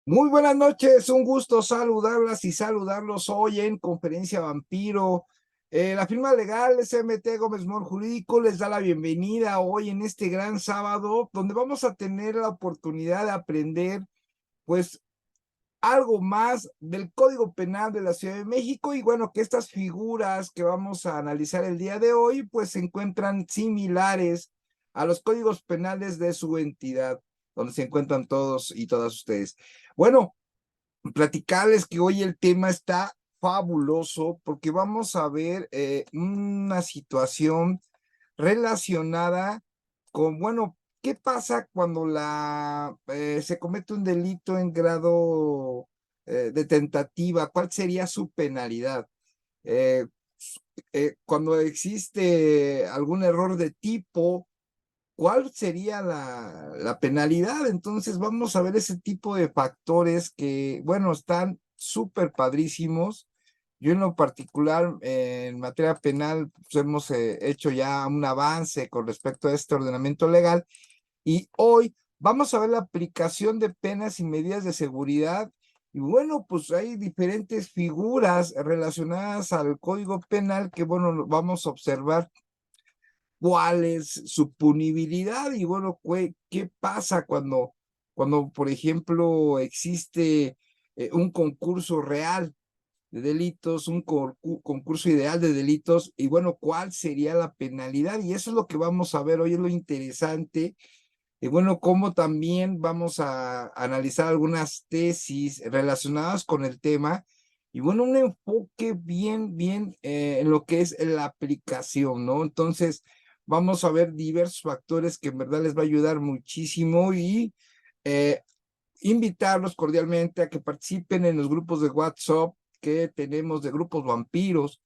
Muy buenas noches, un gusto saludarlas y saludarlos hoy en Conferencia Vampiro. La firma legal SMT Gómez Mor Jurídico les da la bienvenida hoy en este gran sábado, donde vamos a tener la oportunidad de aprender, pues, algo más del Código Penal de la Ciudad de México y bueno, que estas figuras que vamos a analizar el día de hoy, pues se encuentran similares a los códigos penales de su entidad, donde se encuentran todos y todas ustedes. Bueno, platicarles que hoy el tema está fabuloso porque vamos a ver una situación relacionada con, bueno, ¿qué pasa cuando se comete un delito en grado de tentativa? ¿Cuál sería su penalidad? Eh, Cuando existe algún error de tipo, ¿cuál sería la penalidad? Entonces vamos a ver ese tipo de factores que, bueno, están súper padrísimos. Yo en lo particular, en materia penal, pues hemos hecho ya un avance con respecto a este ordenamiento legal y hoy vamos a ver la aplicación de penas y medidas de seguridad. Y bueno, pues hay diferentes figuras relacionadas al Código Penal que, bueno, vamos a observar cuál es su punibilidad y bueno, qué pasa cuando, por ejemplo, existe un concurso real de delitos, un concurso ideal de delitos y bueno, cuál sería la penalidad. Y eso es lo que vamos a ver hoy, es lo interesante. Y bueno, cómo también vamos a analizar algunas tesis relacionadas con el tema y bueno, un enfoque bien en lo que es la aplicación, ¿no? Entonces, vamos a ver diversos factores que en verdad les va a ayudar muchísimo y eh, invitarlos cordialmente a que participen en los grupos de WhatsApp que tenemos de grupos vampiros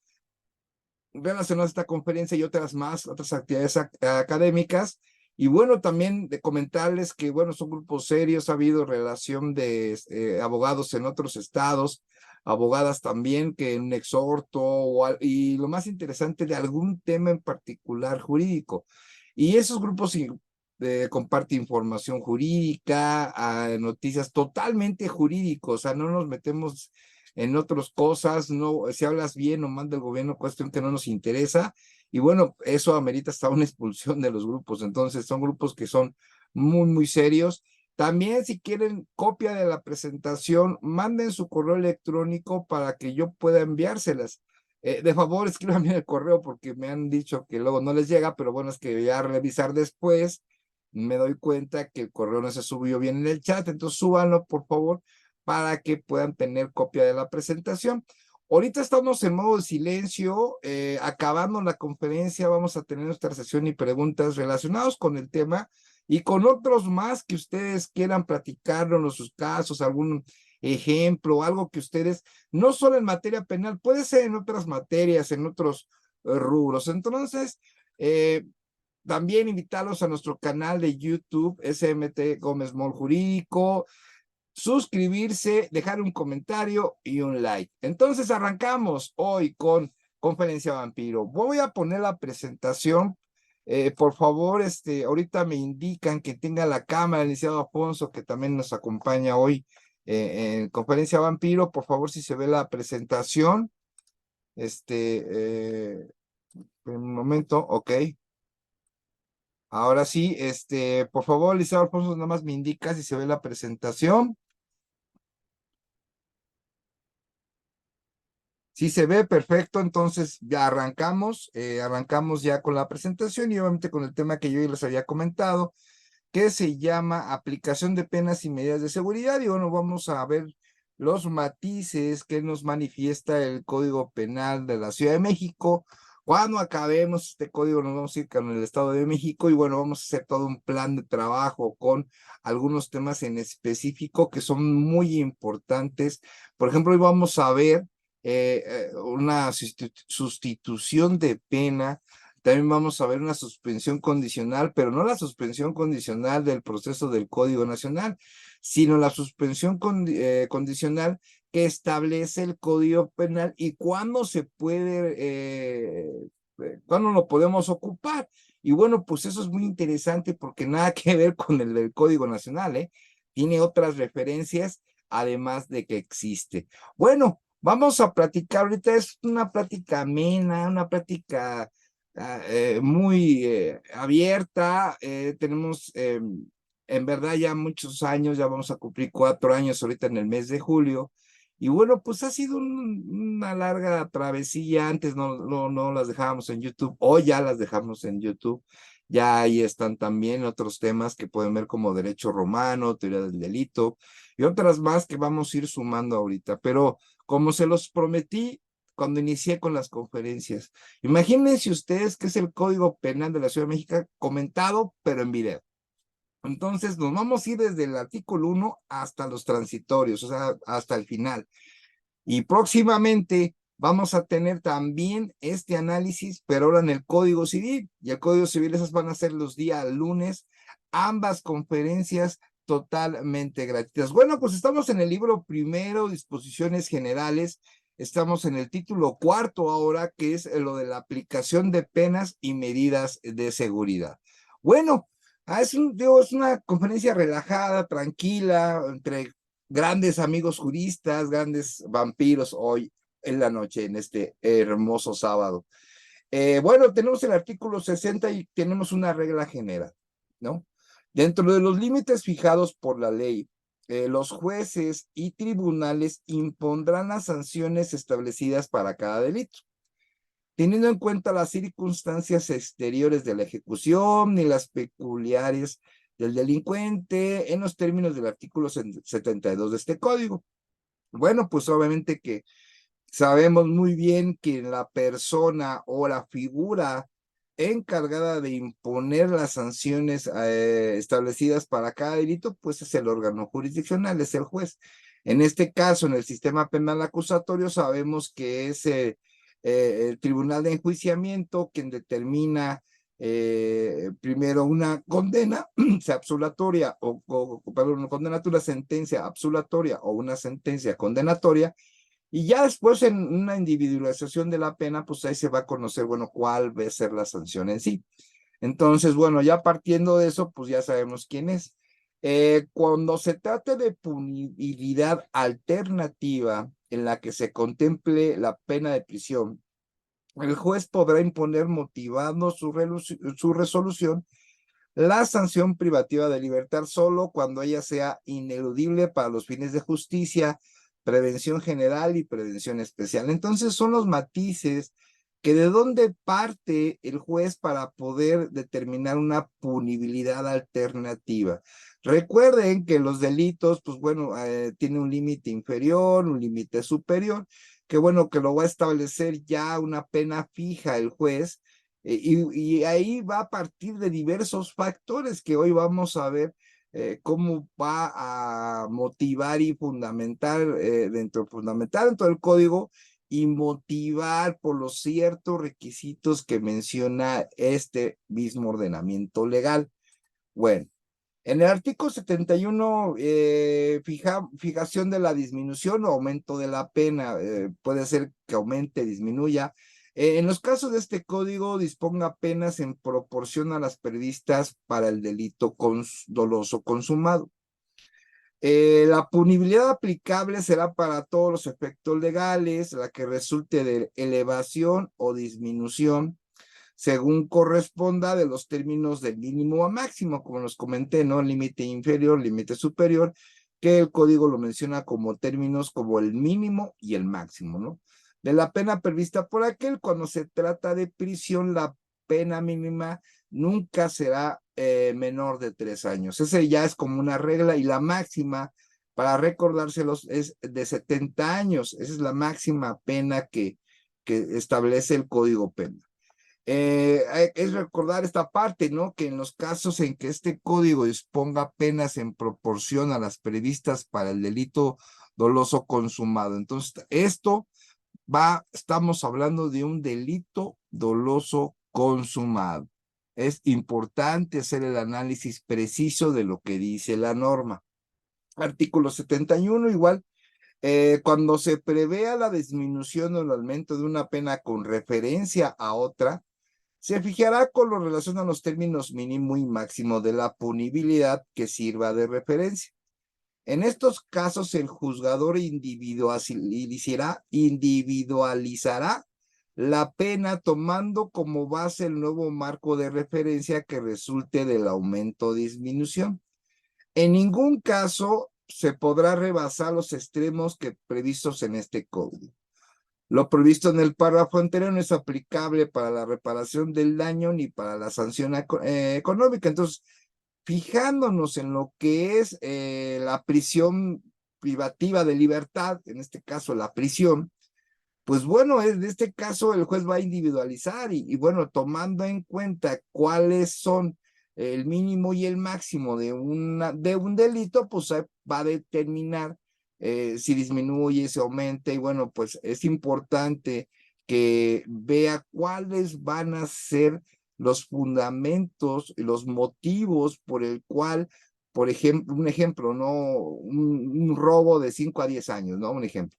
relacionadas a esta conferencia y otras más, otras actividades académicas. Y bueno, también de comentarles que, bueno, son grupos serios, ha habido relación de abogados en otros estados, abogadas también que en un exhorto, y lo más interesante de algún tema en particular jurídico. Y esos grupos comparten información jurídica, noticias totalmente jurídicos, o sea, no nos metemos en otras cosas, no, si hablas bien o mal del gobierno, cuestión que no nos interesa, y bueno, eso amerita hasta una expulsión de los grupos, entonces son grupos que son muy serios. También si quieren copia de la presentación, manden su correo electrónico para que yo pueda enviárselas. De favor, escríbanme el correo porque me han dicho que luego no les llega, pero bueno, es que voy a revisar después, me doy cuenta que el correo no se subió bien en el chat, entonces súbanlo, por favor, para que puedan tener copia de la presentación. Ahorita estamos en modo de silencio, acabando la conferencia vamos a tener nuestra sesión y preguntas relacionados con el tema y con otros más que ustedes quieran platicarnos, sus casos, algún ejemplo, algo que ustedes, no solo en materia penal, puede ser en otras materias, en otros rubros. Entonces, también invitarlos a nuestro canal de YouTube, SMT Gómez Mol Jurídico, suscribirse, dejar un comentario y un like. Entonces arrancamos hoy con Conferencia Vampiro. Voy a poner la presentación. Por favor, ahorita me indican que tenga la cámara el licenciado Afonso, que también nos acompaña hoy en Conferencia Vampiro. Por favor, si se ve la presentación. Un momento, ok. Ahora sí, por favor, licenciado Alfonso, nada más me indica si se ve la presentación. Si se ve perfecto, entonces ya arrancamos ya con la presentación y obviamente con el tema que yo ya les había comentado, que se llama aplicación de penas y medidas de seguridad. Y bueno, vamos a ver los matices que nos manifiesta el Código Penal de la Ciudad de México. Cuando acabemos este código nos vamos a ir con el Estado de México y bueno, vamos a hacer todo un plan de trabajo con algunos temas en específico que son muy importantes. Por ejemplo, hoy vamos a ver una sustitución de pena. También vamos a ver una suspensión condicional, pero no la suspensión condicional del proceso del Código Nacional, sino la suspensión condicional que establece el Código Penal y cuándo se puede, cuándo lo podemos ocupar. Y bueno, pues eso es muy interesante porque nada que ver con el del Código Nacional, ¿eh? Tiene otras referencias además de que existe. Bueno, vamos a platicar, ahorita es una plática amena, una plática muy abierta, tenemos en verdad ya muchos años, ya vamos a cumplir 4 años ahorita en el mes de julio, y bueno, pues ha sido una larga travesía. Antes no las dejábamos en YouTube, hoy ya las dejamos en YouTube. Ya ahí están también otros temas que pueden ver como derecho romano, teoría del delito y otras más que vamos a ir sumando ahorita. Pero como se los prometí cuando inicié con las conferencias, imagínense ustedes que es el Código Penal de la Ciudad de México comentado, pero en video. Entonces nos vamos a ir desde el artículo 1 hasta los transitorios, o sea, hasta el final. Y próximamente vamos a tener también este análisis, pero ahora en el Código Civil. Y el Código Civil, esas van a ser los días lunes, ambas conferencias totalmente gratuitas. Bueno, pues estamos en el libro primero, disposiciones generales. Estamos en el título cuarto ahora, que es lo de la aplicación de penas y medidas de seguridad. Bueno, es una conferencia relajada, tranquila, entre grandes amigos juristas, grandes vampiros hoy en la noche, en este hermoso sábado. Bueno, tenemos el artículo 60 y tenemos una regla general, ¿no? Dentro de los límites fijados por la ley, los jueces y tribunales impondrán las sanciones establecidas para cada delito, teniendo en cuenta las circunstancias exteriores de la ejecución y las peculiares del delincuente en los términos del artículo 72 de este código. Bueno, pues obviamente que sabemos muy bien que la persona o la figura encargada de imponer las sanciones establecidas para cada delito, pues es el órgano jurisdiccional, es el juez. En este caso, en el sistema penal acusatorio, sabemos que es el tribunal de enjuiciamiento quien determina primero una condena sea absolutoria perdón, una condenatoria, sentencia absolutoria o una sentencia condenatoria, y ya después en una individualización de la pena, pues ahí se va a conocer, bueno, cuál va a ser la sanción en sí. Entonces, bueno, ya partiendo de eso, pues ya sabemos quién es. Cuando se trate de punibilidad alternativa en la que se contemple la pena de prisión, el juez podrá imponer, motivando su resolución, la sanción privativa de libertad solo cuando ella sea ineludible para los fines de justicia, prevención general y prevención especial. Entonces son los matices que de dónde parte el juez para poder determinar una punibilidad alternativa. Recuerden que los delitos, pues bueno, tiene un límite inferior, un límite superior, que bueno, que lo va a establecer ya una pena fija el juez, y ahí va a partir de diversos factores que hoy vamos a ver cómo va a motivar y fundamentar dentro del código y motivar por los ciertos requisitos que menciona este mismo ordenamiento legal. Bueno, en el artículo 71, fijación de la disminución o aumento de la pena, puede ser que aumente, disminuya. En los casos de este código, disponga penas en proporción a las previstas para el delito doloso consumado. La punibilidad aplicable será para todos los efectos legales, la que resulte de elevación o disminución según corresponda de los términos del mínimo a máximo, como los comenté, ¿no? Límite inferior, límite superior, que el código lo menciona como términos como el mínimo y el máximo, ¿no? De la pena prevista por aquel, cuando se trata de prisión, la pena mínima nunca será menor de 3 años. Ese ya es como una regla, y la máxima, para recordárselos, es de 70 años. Esa es la máxima pena que establece el Código Penal. Es recordar esta parte, ¿no? Que en los casos en que este código disponga penas en proporción a las previstas para el delito doloso consumado. Entonces, estamos hablando de un delito doloso consumado. Es importante hacer el análisis preciso de lo que dice la norma. Artículo 71, igual. Cuando se prevea la disminución o el aumento de una pena con referencia a otra, se fijará con lo relación a los términos mínimo y máximo de la punibilidad que sirva de referencia. En estos casos, el juzgador individualizará la pena tomando como base el nuevo marco de referencia que resulte del aumento o disminución. En ningún caso se podrá rebasar los extremos previstos en este código. Lo previsto en el párrafo anterior no es aplicable para la reparación del daño ni para la sanción económica. Entonces, fijándonos en lo que es la prisión privativa de libertad, en este caso la prisión, pues bueno, en este caso el juez va a individualizar y bueno, tomando en cuenta cuáles son el mínimo y el máximo de un delito, pues va a determinar si disminuye, si aumenta, y bueno, pues es importante que vea cuáles van a ser los fundamentos, los motivos por el cual, por ejemplo, un ejemplo, ¿no? Un robo de 5 a 10 años, ¿no? Un ejemplo.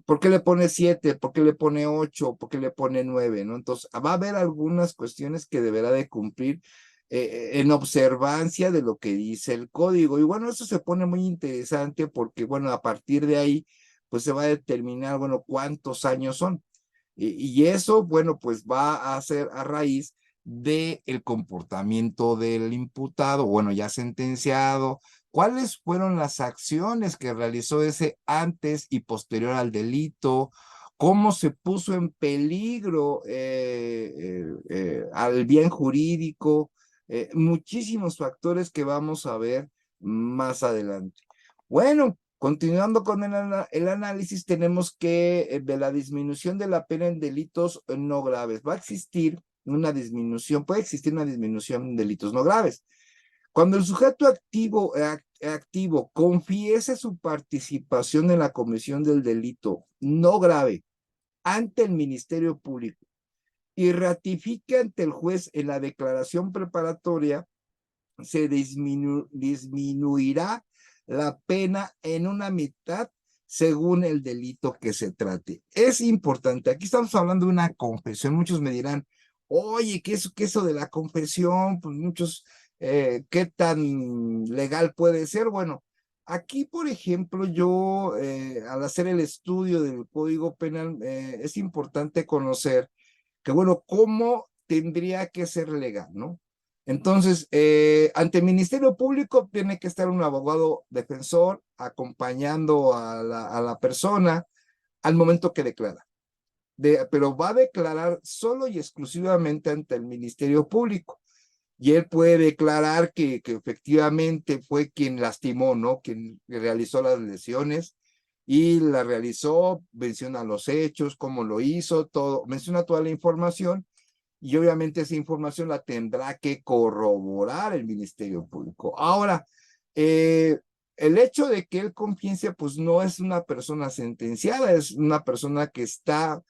¿Por qué le pone 7? ¿Por qué le pone 8? ¿Por qué le pone 9? ¿No? Entonces, va a haber algunas cuestiones que deberá de cumplir en observancia de lo que dice el código. Y bueno, eso se pone muy interesante porque, bueno, a partir de ahí, pues se va a determinar, bueno, cuántos años son. Y eso, bueno, pues va a ser a raíz del comportamiento del imputado, bueno, ya sentenciado. ¿Cuáles fueron las acciones que realizó ese antes y posterior al delito? ¿Cómo se puso en peligro al bien jurídico? Muchísimos factores que vamos a ver más adelante. Bueno, continuando con el análisis, tenemos que de la disminución de la pena en delitos no graves. Va a existir una disminución, puede existir una disminución en delitos no graves. Cuando el sujeto activo confiese su participación en la comisión del delito no grave ante el Ministerio Público y ratifique ante el juez en la declaración preparatoria, se disminuirá la pena en una mitad según el delito que se trate. Es importante, aquí estamos hablando de una confesión. Muchos me dirán, oye, ¿qué es eso de la confesión? Pues muchos, ¿qué tan legal puede ser? Bueno, aquí, por ejemplo, yo al hacer el estudio del Código Penal, es importante conocer que, bueno, cómo tendría que ser legal, ¿no? Entonces, ante el Ministerio Público tiene que estar un abogado defensor acompañando a la persona al momento que declara. Pero va a declarar solo y exclusivamente ante el Ministerio Público. Y él puede declarar que efectivamente fue quien lastimó, ¿no? Quien realizó las lesiones y la realizó, menciona los hechos, cómo lo hizo, todo, menciona toda la información y obviamente esa información la tendrá que corroborar el Ministerio Público. Ahora, el hecho de que él confiese, pues no es una persona sentenciada, es una persona que está,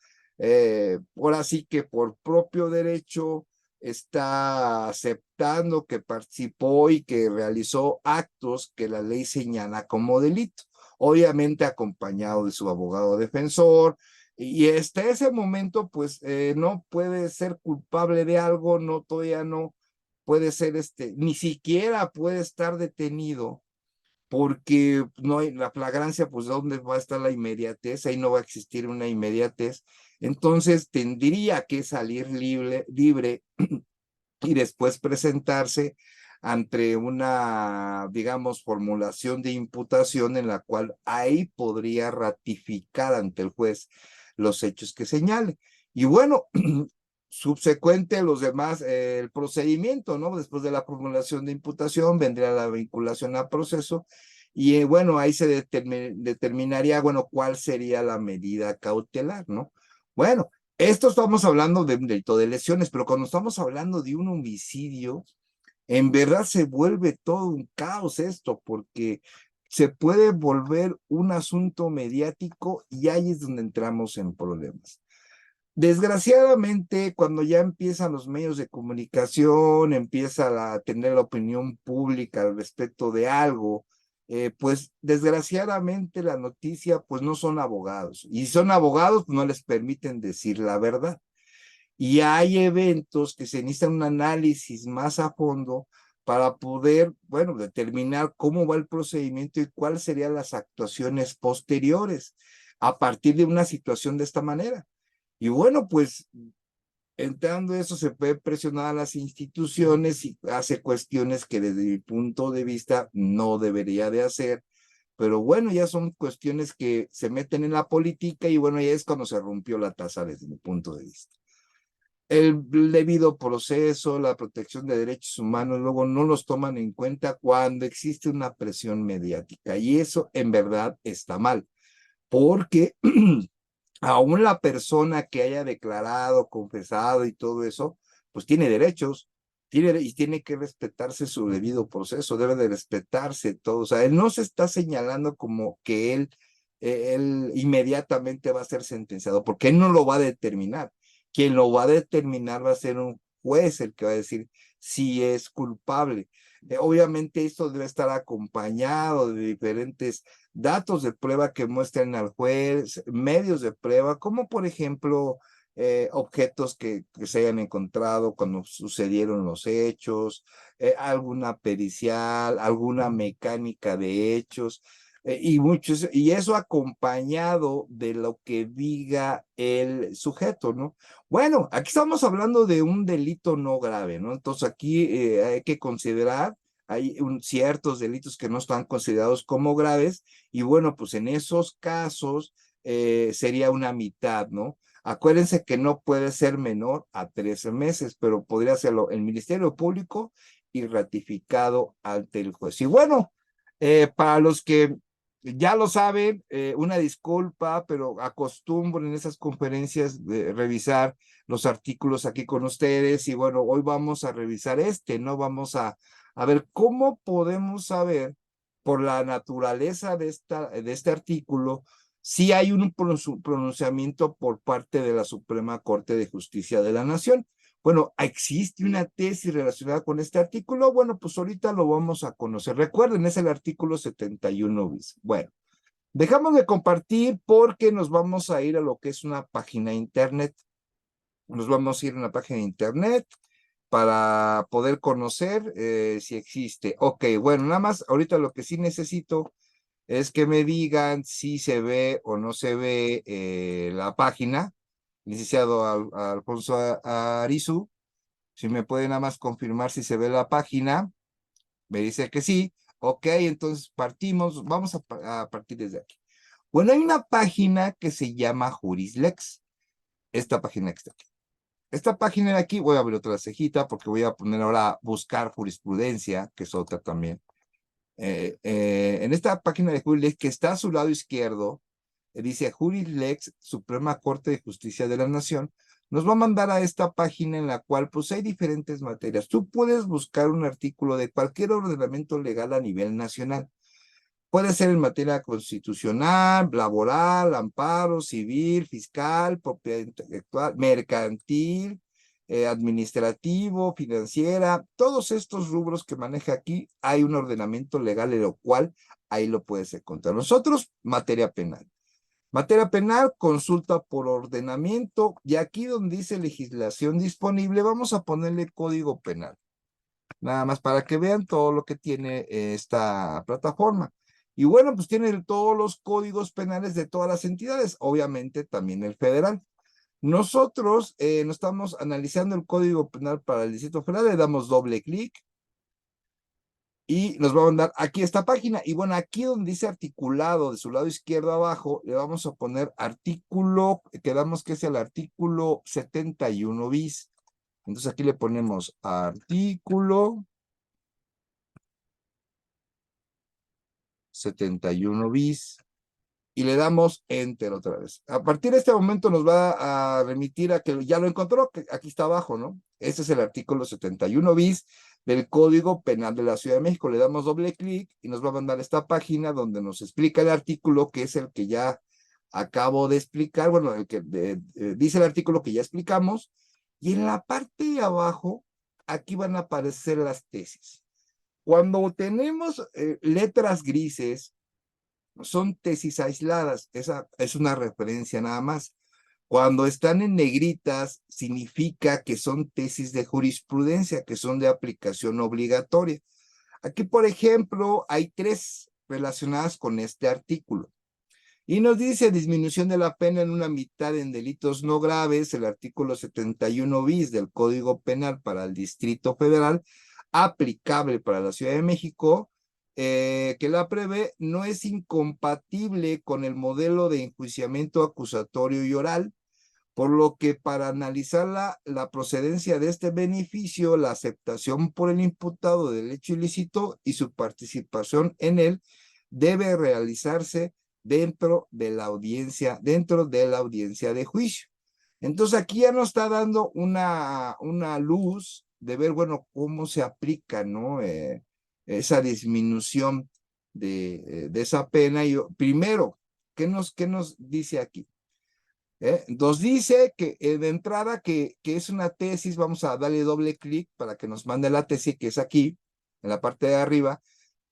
ahora sí que por propio derecho, está aceptando que participó y que realizó actos que la ley señala como delito, obviamente acompañado de su abogado defensor, y hasta ese momento, pues, no puede ser culpable de algo, no, todavía no puede ser, ni siquiera puede estar detenido, porque no hay la flagrancia, pues, ¿dónde va a estar la inmediatez? Ahí no va a existir una inmediatez. Entonces, tendría que salir libre y después presentarse ante una, digamos, formulación de imputación en la cual ahí podría ratificar ante el juez los hechos que señale. Y bueno, subsecuente a los demás, el procedimiento, ¿no? Después de la formulación de imputación vendría la vinculación a proceso y bueno, ahí se determinaría, bueno, cuál sería la medida cautelar, ¿no? Bueno, esto estamos hablando de un delito de lesiones, pero cuando estamos hablando de un homicidio, en verdad se vuelve todo un caos esto, porque se puede volver un asunto mediático y ahí es donde entramos en problemas. Desgraciadamente, cuando ya empiezan los medios de comunicación, empieza a tener la opinión pública al respecto de algo, pues desgraciadamente la noticia, pues no son abogados. Y si son abogados, pues no les permiten decir la verdad. Y hay eventos que se necesitan un análisis más a fondo para poder, bueno, determinar cómo va el procedimiento y cuáles serían las actuaciones posteriores a partir de una situación de esta manera. Y bueno, pues entrando eso se puede presionar a las instituciones y hace cuestiones que desde mi punto de vista no debería de hacer, pero bueno, ya son cuestiones que se meten en la política y bueno, ya es cuando se rompió la taza desde mi punto de vista. El debido proceso, la protección de derechos humanos, luego no los toman en cuenta cuando existe una presión mediática y eso en verdad está mal, porque aún la persona que haya declarado, confesado y todo eso, pues tiene derechos, y tiene que respetarse su debido proceso, debe de respetarse todo. O sea, él no se está señalando como que él inmediatamente va a ser sentenciado, porque él no lo va a determinar. Quien lo va a determinar va a ser un juez el que va a decir si es culpable. Obviamente esto debe estar acompañado de diferentes datos de prueba que muestren al juez, medios de prueba, como por ejemplo objetos que se hayan encontrado cuando sucedieron los hechos, alguna pericial, alguna mecánica de hechos, y eso acompañado de lo que diga el sujeto, ¿no? Bueno, aquí estamos hablando de un delito no grave, ¿no? Entonces aquí hay que considerar, hay ciertos delitos que no están considerados como graves, y bueno, pues en esos casos sería una mitad, ¿no? Acuérdense que no puede ser menor a 13 meses, pero podría hacerlo el Ministerio Público y ratificado ante el juez. Y bueno, para los que ya lo saben, una disculpa, pero acostumbro en esas conferencias de revisar los artículos aquí con ustedes y bueno, hoy vamos a revisar ¿no? Vamos a ver cómo podemos saber por la naturaleza de este artículo si hay un pronunciamiento por parte de la Suprema Corte de Justicia de la Nación. Bueno, ¿existe una tesis relacionada con este artículo? Bueno, pues ahorita lo vamos a conocer. Recuerden, es el artículo 71 bis. Bueno, dejamos de compartir porque nos vamos a ir a lo que es una página de internet. Nos vamos a ir a una página de internet para poder conocer si existe. Ok, bueno, nada más ahorita lo que sí necesito es que me digan si se ve o no se ve la página. Licenciado Alfonso Arizu, si me puede nada más confirmar si se ve la página, me dice que sí. Ok, entonces partimos, vamos a partir desde aquí. Bueno, hay una página que se llama Jurislex, esta página que está aquí. Esta página de aquí, voy a abrir otra cejita porque voy a poner ahora buscar jurisprudencia, que es otra también. En esta página de Jurislex que está a su lado izquierdo, dice Jurislex, Suprema Corte de Justicia de la Nación, nos va a mandar a esta página en la cual pues hay diferentes materias. Tú puedes buscar un artículo de cualquier ordenamiento legal a nivel nacional. Puede ser en materia constitucional, laboral, amparo, civil, fiscal, propiedad intelectual, mercantil, administrativo, financiera, todos estos rubros que maneja aquí, hay un ordenamiento legal en lo cual ahí lo puedes encontrar. Nosotros, materia penal. Materia penal, consulta por ordenamiento, y aquí donde dice legislación disponible, vamos a ponerle código penal. Nada más para que vean todo lo que tiene esta plataforma. Y bueno, pues tiene todos los códigos penales de todas las entidades, obviamente también el federal. Nosotros no estamos analizando el código penal para el Distrito Federal, le damos doble clic y nos va a mandar aquí esta página. Y bueno, aquí donde dice articulado de su lado izquierdo abajo, le vamos a poner artículo, quedamos que es el artículo 71 bis. Entonces aquí le ponemos artículo 71 bis y le damos enter otra vez. A partir de este momento nos va a remitir a que ya lo encontró, que aquí está abajo, ¿no? Este es el artículo 71 bis del Código Penal de la Ciudad de México. Le damos doble clic y nos va a mandar esta página donde nos explica el artículo, que es el que ya acabo de explicar, bueno, el que dice el artículo que ya explicamos, y en la parte de abajo, aquí van a aparecer las tesis. Cuando tenemos letras grises, son tesis aisladas, esa es una referencia nada más. Cuando están en negritas, significa que son tesis de jurisprudencia, que son de aplicación obligatoria. Aquí, por ejemplo, hay 3 relacionadas con este artículo. Y nos dice disminución de la pena en una mitad en delitos no graves, el artículo 71 bis del Código Penal para el Distrito Federal, aplicable para la Ciudad de México, que la prevé, no es incompatible con el modelo de enjuiciamiento acusatorio y oral, por lo que para analizar la procedencia de este beneficio, la aceptación por el imputado del hecho ilícito y su participación en él debe realizarse dentro de la audiencia de juicio. Entonces aquí ya nos está dando una luz de ver, bueno, cómo se aplica, ¿no? Esa disminución de esa pena. Y primero, ¿qué nos dice aquí? Nos dice que de entrada que es una tesis, vamos a darle doble clic para que nos mande la tesis que es aquí, en la parte de arriba,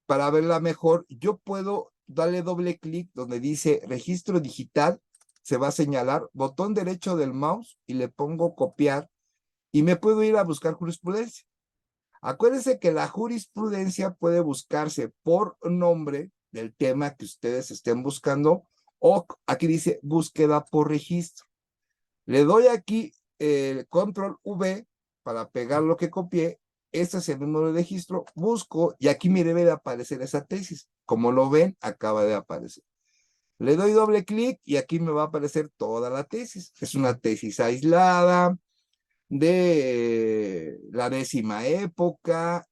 para verla mejor. Yo puedo darle doble clic donde dice registro digital, se va a señalar, botón derecho del mouse y le pongo copiar y me puedo ir a buscar jurisprudencia. Acuérdense que la jurisprudencia puede buscarse por nombre del tema que ustedes estén buscando o aquí dice búsqueda por registro. Le doy aquí el control V para pegar lo que copié. Este es el número de registro. Busco y aquí me debe de aparecer esa tesis. Como lo ven, acaba de aparecer. Le doy doble clic y aquí me va a aparecer toda la tesis. Es una tesis aislada de la 10ª época.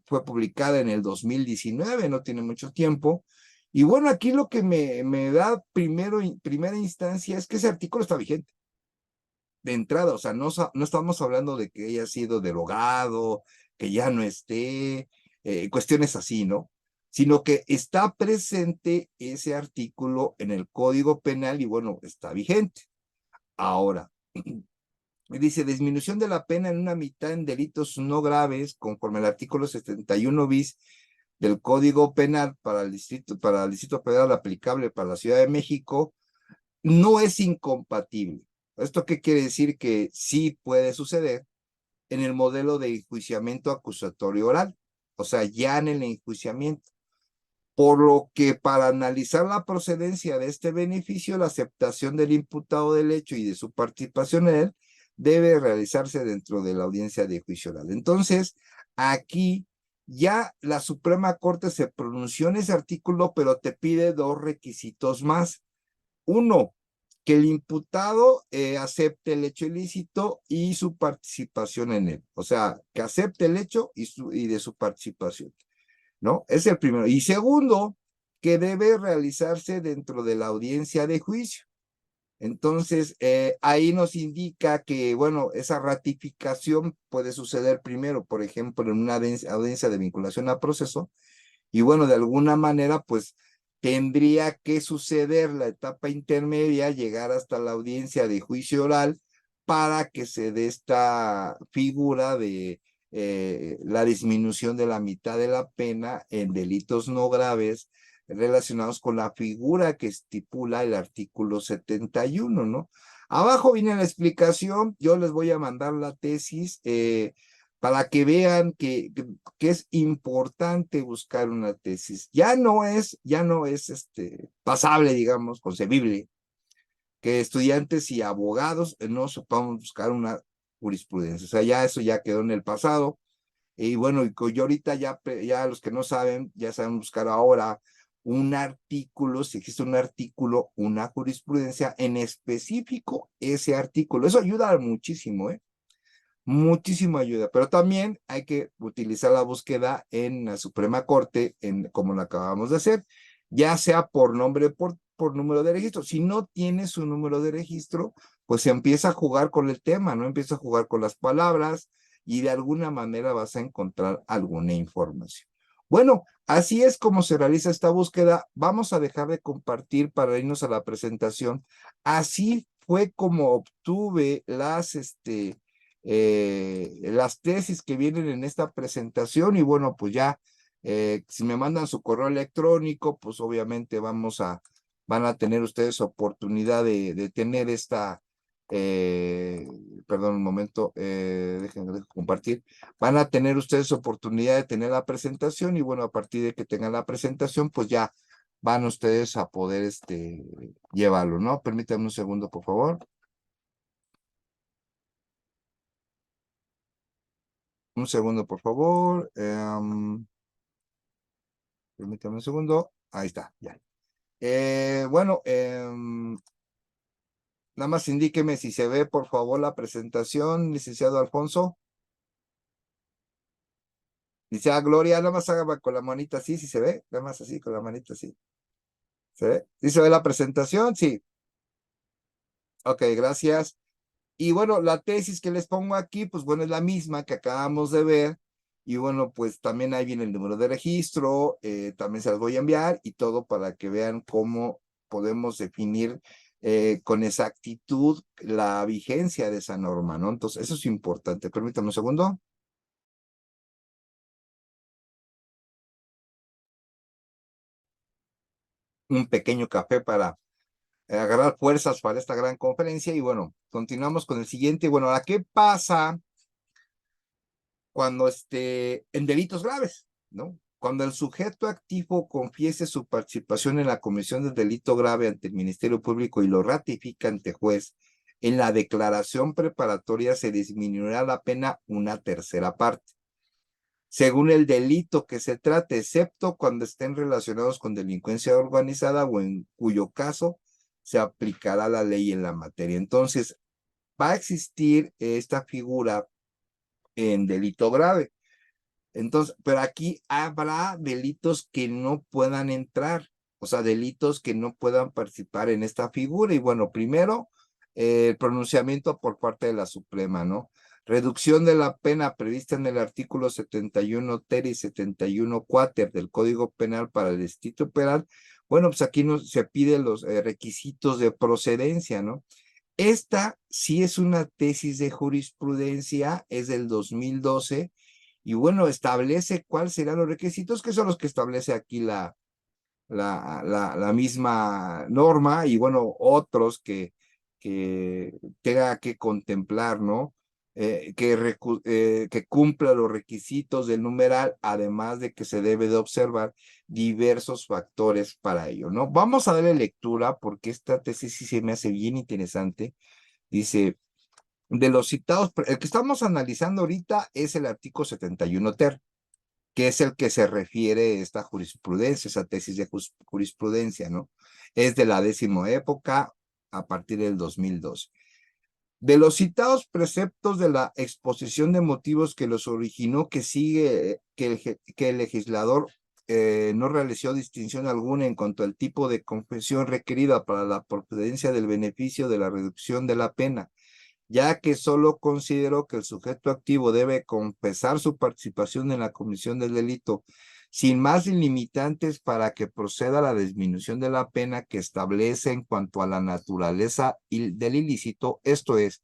Fue publicada en el 2019, no tiene mucho tiempo. Y bueno, aquí lo que me da primera instancia es que ese artículo está vigente de entrada, o sea, no estamos hablando de que haya sido derogado, que ya no esté, cuestiones así, ¿no? Sino que está presente ese artículo en el Código Penal y bueno, está vigente. Ahora, dice disminución de la pena en una mitad en delitos no graves, conforme al artículo 71 bis del Código Penal para el Distrito Federal aplicable para la Ciudad de México, no es incompatible. ¿Esto qué quiere decir? Que sí puede suceder en el modelo de enjuiciamiento acusatorio oral, o sea, ya en el enjuiciamiento. Por lo que para analizar la procedencia de este beneficio, la aceptación del imputado del hecho y de su participación en él debe realizarse dentro de la audiencia de juicio oral. Entonces, aquí ya la Suprema Corte se pronunció en ese artículo, pero te pide 2 requisitos más. Uno, que el imputado acepte el hecho ilícito y su participación en él. O sea, que acepte el hecho y de su participación, ¿no? Es el primero. Y segundo, que debe realizarse dentro de la audiencia de juicio. Entonces, ahí nos indica que, bueno, esa ratificación puede suceder primero, por ejemplo, en una audiencia de vinculación a proceso, y bueno, de alguna manera, pues, tendría que suceder la etapa intermedia, llegar hasta la audiencia de juicio oral para que se dé esta figura de la disminución de la mitad de la pena en delitos no graves relacionados con la figura que estipula el artículo 71, ¿no? Abajo viene la explicación, yo les voy a mandar la tesis, para que vean que es importante buscar una tesis. Ya no es pasable, digamos, concebible, que estudiantes y abogados no sepamos buscar una jurisprudencia. O sea, ya eso ya quedó en el pasado. Y bueno, yo ahorita ya los que no saben, ya saben buscar ahora un artículo, si existe un artículo, una jurisprudencia en específico, ese artículo. Eso ayuda muchísimo, ¿eh? Muchísima ayuda, pero también hay que utilizar la búsqueda en la Suprema Corte, como lo acabamos de hacer, ya sea por nombre, por número de registro. Si no tiene su número de registro, pues se empieza a jugar con el tema, ¿no? Empieza a jugar con las palabras y de alguna manera vas a encontrar alguna información. Bueno, así es como se realiza esta búsqueda. Vamos a dejar de compartir para irnos a la presentación. Así fue como obtuve las tesis que vienen en esta presentación y bueno, pues ya, si me mandan su correo electrónico, pues obviamente van a tener ustedes oportunidad de tener esta eh, perdón un momento, déjenme compartir, van a tener ustedes oportunidad de tener la presentación y bueno, a partir de que tengan la presentación, pues ya van ustedes a poder llevarlo, ¿no? Permítanme un segundo, por favor. Un segundo, por favor. Permítanme un segundo. Ahí está, ya. Bueno, nada más indíqueme si se ve, por favor, la presentación, licenciado Alfonso. Licenciada Gloria, nada más haga con la manita así, si se ve, nada más así, con la manita así. ¿Se ve? ¿Sí se ve la presentación? Sí. Ok, gracias. Y bueno, la tesis que les pongo aquí, pues bueno, es la misma que acabamos de ver. Y bueno, pues también ahí viene el número de registro, también se las voy a enviar y todo para que vean cómo podemos definir con exactitud la vigencia de esa norma, ¿no? Entonces, eso es importante. Permítame un segundo. Un pequeño café para agarrar fuerzas para esta gran conferencia y bueno, continuamos con el siguiente. Bueno, ¿a qué pasa cuando en delitos graves, ¿no? Cuando el sujeto activo confiese su participación en la comisión del delito grave ante el Ministerio Público y lo ratifica ante juez, en la declaración preparatoria se disminuirá la pena una tercera parte, según el delito que se trate, excepto cuando estén relacionados con delincuencia organizada o en cuyo caso se aplicará la ley en la materia. Entonces, va a existir esta figura en delito grave. Entonces, pero aquí habrá delitos que no puedan entrar, o sea, delitos que no puedan participar en esta figura. Y bueno, primero, el pronunciamiento por parte de la Suprema, ¿no? Reducción de la pena prevista en el artículo 71 ter y 71 quater del Código Penal para el Distrito Penal. Bueno, pues aquí se piden los requisitos de procedencia, ¿no? Esta sí es una tesis de jurisprudencia, es del 2012, y bueno, establece cuáles serán los requisitos, que son los que establece aquí la misma norma, y bueno, otros que tenga que contemplar, ¿no? Que cumpla los requisitos del numeral, además de que se debe de observar diversos factores para ello, ¿no? Vamos a darle lectura porque esta tesis sí se me hace bien interesante. Dice, de los citados, el que estamos analizando ahorita es el artículo 71 ter, que es el que se refiere a esta jurisprudencia, esa tesis de jurisprudencia, ¿no? Es de la 10ª época a partir del 2012. De los citados preceptos de la exposición de motivos que los originó, que sigue que el legislador no realizó distinción alguna en cuanto al tipo de confesión requerida para la procedencia del beneficio de la reducción de la pena, ya que solo consideró que el sujeto activo debe confesar su participación en la comisión del delito sin más limitantes para que proceda a la disminución de la pena que establece en cuanto a la naturaleza del ilícito, esto es,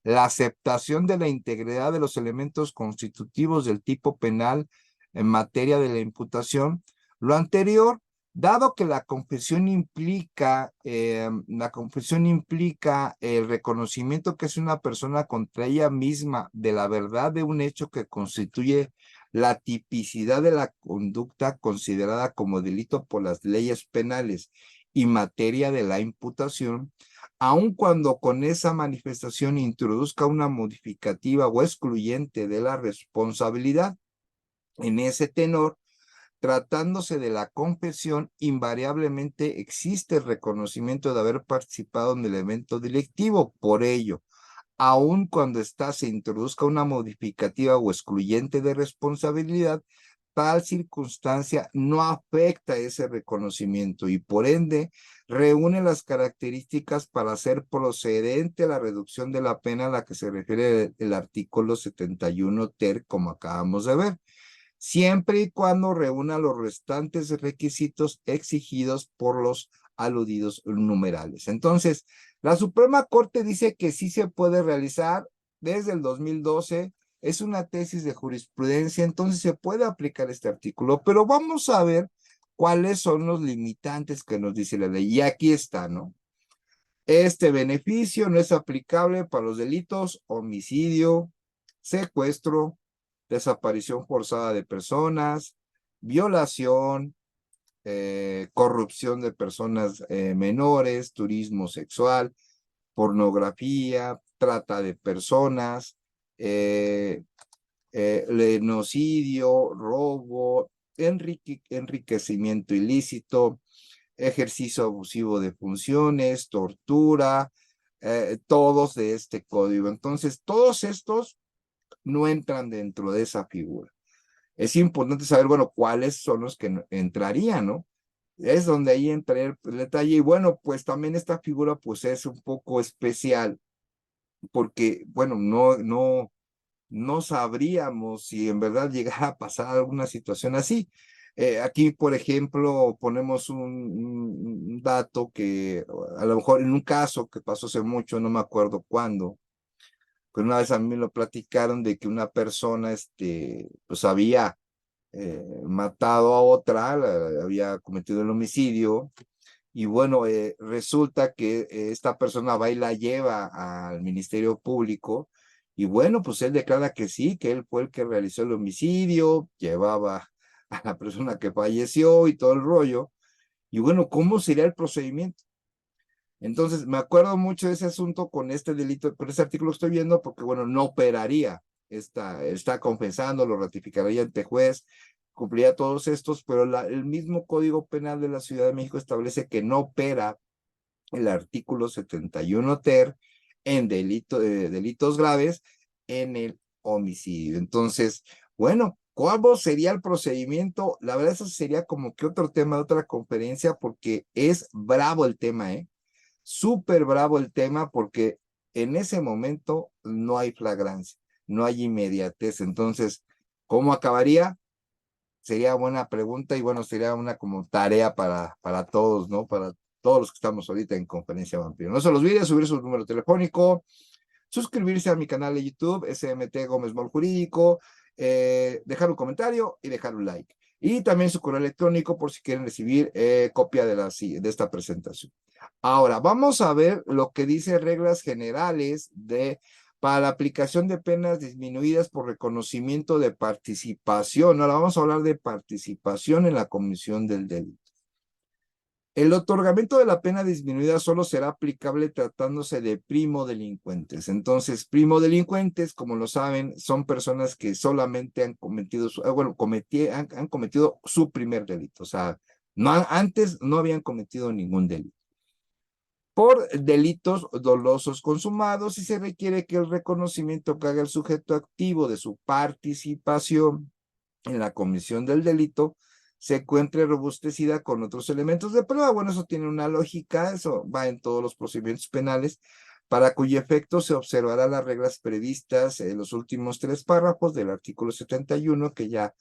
la aceptación de la integridad de los elementos constitutivos del tipo penal en materia de la imputación. Lo anterior, dado que la confesión implica el reconocimiento que es una persona contra ella misma de la verdad de un hecho que constituye la tipicidad de la conducta considerada como delito por las leyes penales y materia de la imputación, aun cuando con esa manifestación introduzca una modificativa o excluyente de la responsabilidad. En ese tenor, tratándose de la confesión, invariablemente existe el reconocimiento de haber participado en el evento delictivo. Por ello, aun cuando ésta se introduzca una modificativa o excluyente de responsabilidad, tal circunstancia no afecta ese reconocimiento y por ende reúne las características para hacer procedente la reducción de la pena a la que se refiere el artículo 71 ter, como acabamos de ver, siempre y cuando reúna los restantes requisitos exigidos por los aludidos numerales. Entonces, la Suprema Corte dice que sí se puede realizar desde el 2012, es una tesis de jurisprudencia, entonces se puede aplicar este artículo, pero vamos a ver cuáles son los limitantes que nos dice la ley. Y aquí está, ¿no? Este beneficio no es aplicable para los delitos homicidio, secuestro, desaparición forzada de personas, violación, corrupción de personas menores, turismo sexual, pornografía, trata de personas, genocidio, robo, enriquecimiento ilícito, ejercicio abusivo de funciones, tortura, todos de este código. Entonces, todos estos no entran dentro de esa figura. Es importante saber, bueno, cuáles son los que entrarían, ¿no? Es donde ahí entra el detalle. Y bueno, pues también esta figura pues es un poco especial porque, bueno, no sabríamos si en verdad llegara a pasar alguna situación así. Aquí, por ejemplo, ponemos un dato que a lo mejor en un caso que pasó hace mucho, no me acuerdo cuándo, pero una vez a mí me lo platicaron de que una persona, pues había matado a otra, había cometido el homicidio, y bueno, resulta que esta persona va y la lleva al Ministerio Público, y bueno, pues él declara que sí, que él fue el que realizó el homicidio, llevaba a la persona que falleció y todo el rollo, y bueno, ¿cómo sería el procedimiento? Entonces, me acuerdo mucho de ese asunto con este delito, con ese artículo que estoy viendo, porque bueno, no operaría, está confesando, lo ratificaría ante juez, cumpliría todos estos, pero el mismo Código Penal de la Ciudad de México establece que no opera el artículo 71 ter en delitos graves en el homicidio. Entonces, bueno, ¿cómo sería el procedimiento? La verdad, eso sería como que otro tema de otra conferencia, porque es bravo el tema, ¿eh? Súper bravo el tema, porque en ese momento no hay flagrancia, no hay inmediatez. Entonces, ¿cómo acabaría? Sería buena pregunta y bueno, sería una como tarea para todos, ¿no? Para todos los que estamos ahorita en Conferencia Vampiro. No se los olviden subir su número telefónico, suscribirse a mi canal de YouTube, SMT Gómez Mol Jurídico, dejar un comentario y dejar un like. Y también su correo electrónico por si quieren recibir copia de esta presentación. Ahora, vamos a ver lo que dice reglas generales para la aplicación de penas disminuidas por reconocimiento de participación. Ahora vamos a hablar de participación en la comisión del delito. El otorgamiento de la pena disminuida solo será aplicable tratándose de primo delincuentes. Entonces, primo delincuentes, como lo saben, son personas que solamente han cometido, han cometido su primer delito. O sea, antes no habían cometido ningún delito. Por delitos dolosos consumados y se requiere que el reconocimiento que haga el sujeto activo de su participación en la comisión del delito se encuentre robustecida con otros elementos de prueba. Bueno, eso tiene una lógica, eso va en todos los procedimientos penales, para cuyo efecto se observarán las reglas previstas en los últimos 3 párrafos del artículo 71 que ya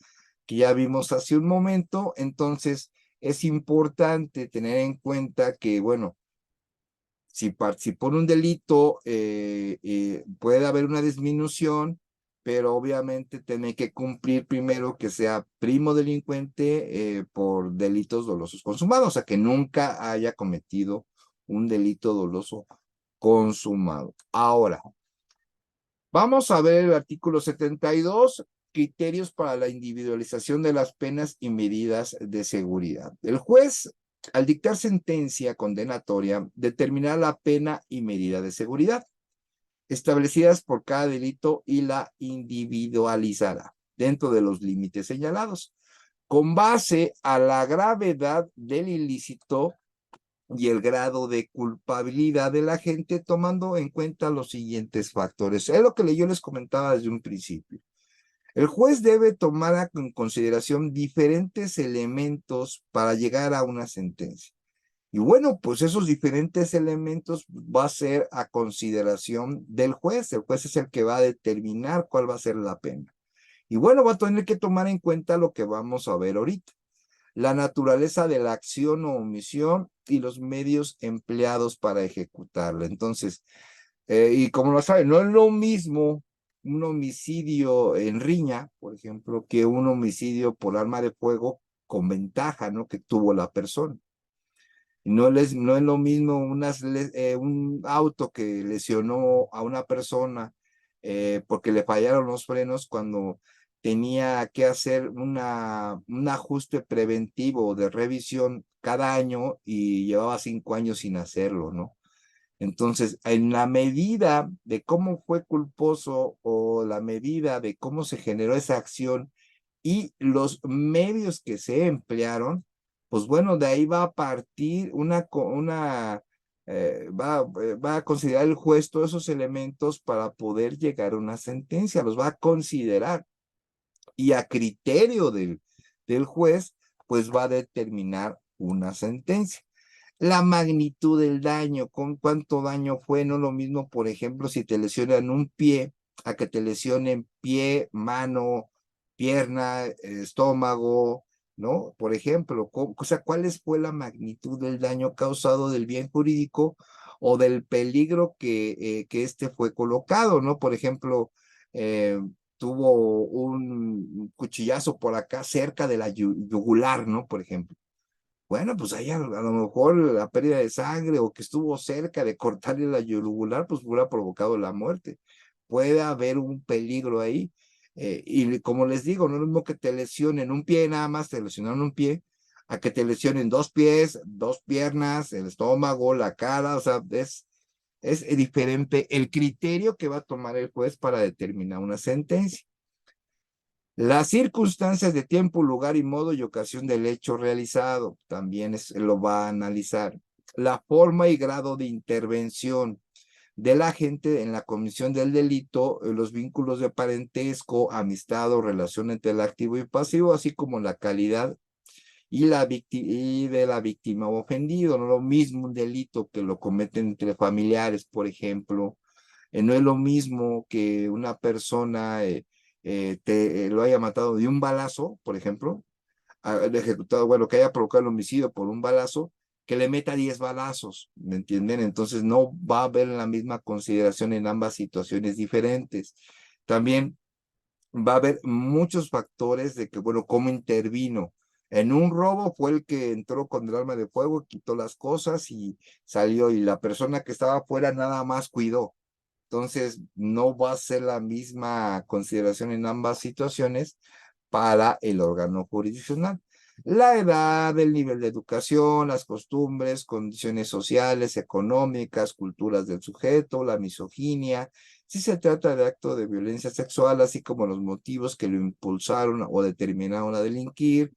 vimos hace un momento. Entonces, es importante tener en cuenta que, bueno, si participó en un delito, puede haber una disminución, pero obviamente tiene que cumplir primero que sea primo delincuente por delitos dolosos consumados, o sea, que nunca haya cometido un delito doloso consumado. Ahora, vamos a ver el artículo 72, criterios para la individualización de las penas y medidas de seguridad. El juez, al dictar sentencia condenatoria, determinará la pena y medida de seguridad establecidas por cada delito y la individualizará dentro de los límites señalados, con base a la gravedad del ilícito y el grado de culpabilidad de la gente, tomando en cuenta los siguientes factores. Es lo que yo les comentaba desde un principio. El juez debe tomar en consideración diferentes elementos para llegar a una sentencia. Y bueno, pues esos diferentes elementos va a ser a consideración del juez. El juez es el que va a determinar cuál va a ser la pena. Y bueno, va a tener que tomar en cuenta lo que vamos a ver ahorita: la naturaleza de la acción o omisión y los medios empleados para ejecutarla. Entonces, y como lo saben, no es lo mismo un homicidio en riña, por ejemplo, que un homicidio por arma de fuego con ventaja, ¿no? Que tuvo la persona. No es lo mismo un auto que lesionó a una persona porque le fallaron los frenos cuando tenía que hacer un ajuste preventivo de revisión cada año y llevaba 5 años sin hacerlo, ¿no? Entonces, en la medida de cómo fue culposo o la medida de cómo se generó esa acción y los medios que se emplearon, pues bueno, de ahí va a partir va a considerar el juez todos esos elementos para poder llegar a una sentencia, los va a considerar y a criterio del juez, pues va a determinar una sentencia. La magnitud del daño, con cuánto daño fue, no lo mismo, por ejemplo, si te lesionan un pie, a que te lesionen pie, mano, pierna, estómago, ¿no? Por ejemplo, o sea, fue la magnitud del daño causado del bien jurídico o del peligro que este fue colocado, ¿no? Por ejemplo, eh, tuvo un cuchillazo por acá cerca de la yugular, ¿no? Por ejemplo. Bueno, pues ahí a lo mejor la pérdida de sangre o que estuvo cerca de cortarle la yugular, pues hubiera provocado la muerte. Puede haber un peligro ahí. Y como les digo, no es lo mismo que te lesionen un pie nada más, te lesionaron un pie, a que te lesionen 2 pies, 2 piernas, el estómago, la cara, o sea, es diferente el criterio que va a tomar el juez para determinar una sentencia. Las circunstancias de tiempo, lugar y modo y ocasión del hecho realizado también lo va a analizar. La forma y grado de intervención del agente en la comisión del delito, los vínculos de parentesco, amistad o relación entre el activo y pasivo, así como la calidad y de la víctima ofendido. No es lo mismo un delito que lo cometen entre familiares, por ejemplo, no es lo mismo que una persona lo haya matado de un balazo, por ejemplo, ejecutado, bueno, que haya provocado el homicidio por un balazo, que le meta 10 balazos, ¿me entienden? Entonces no va a haber la misma consideración en ambas situaciones diferentes. También va a haber muchos factores de que, bueno, cómo intervino. En un robo fue el que entró con el arma de fuego, quitó las cosas y salió, y la persona que estaba afuera nada más cuidó. Entonces, no va a ser la misma consideración en ambas situaciones para el órgano jurisdiccional. La edad, el nivel de educación, las costumbres, condiciones sociales, económicas, culturas del sujeto, la misoginia, si se trata de acto de violencia sexual, así como los motivos que lo impulsaron o determinaron a delinquir.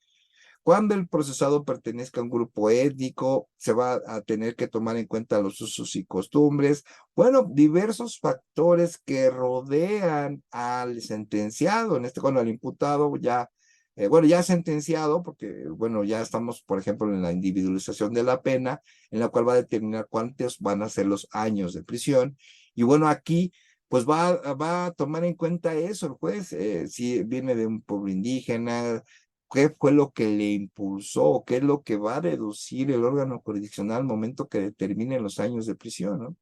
Cuando el procesado pertenezca a un grupo étnico, se va a tener que tomar en cuenta los usos y costumbres. Bueno, diversos factores que rodean al sentenciado, en este caso al imputado ya, bueno, ya sentenciado, porque, bueno, ya estamos, por ejemplo, en la individualización de la pena, en la cual va a determinar cuántos van a ser los años de prisión. Y bueno, aquí pues va a tomar en cuenta eso el juez, si viene de un pueblo indígena, qué fue lo que le impulsó, qué es lo que va a deducir el órgano jurisdiccional al momento que determine los años de prisión, ¿no?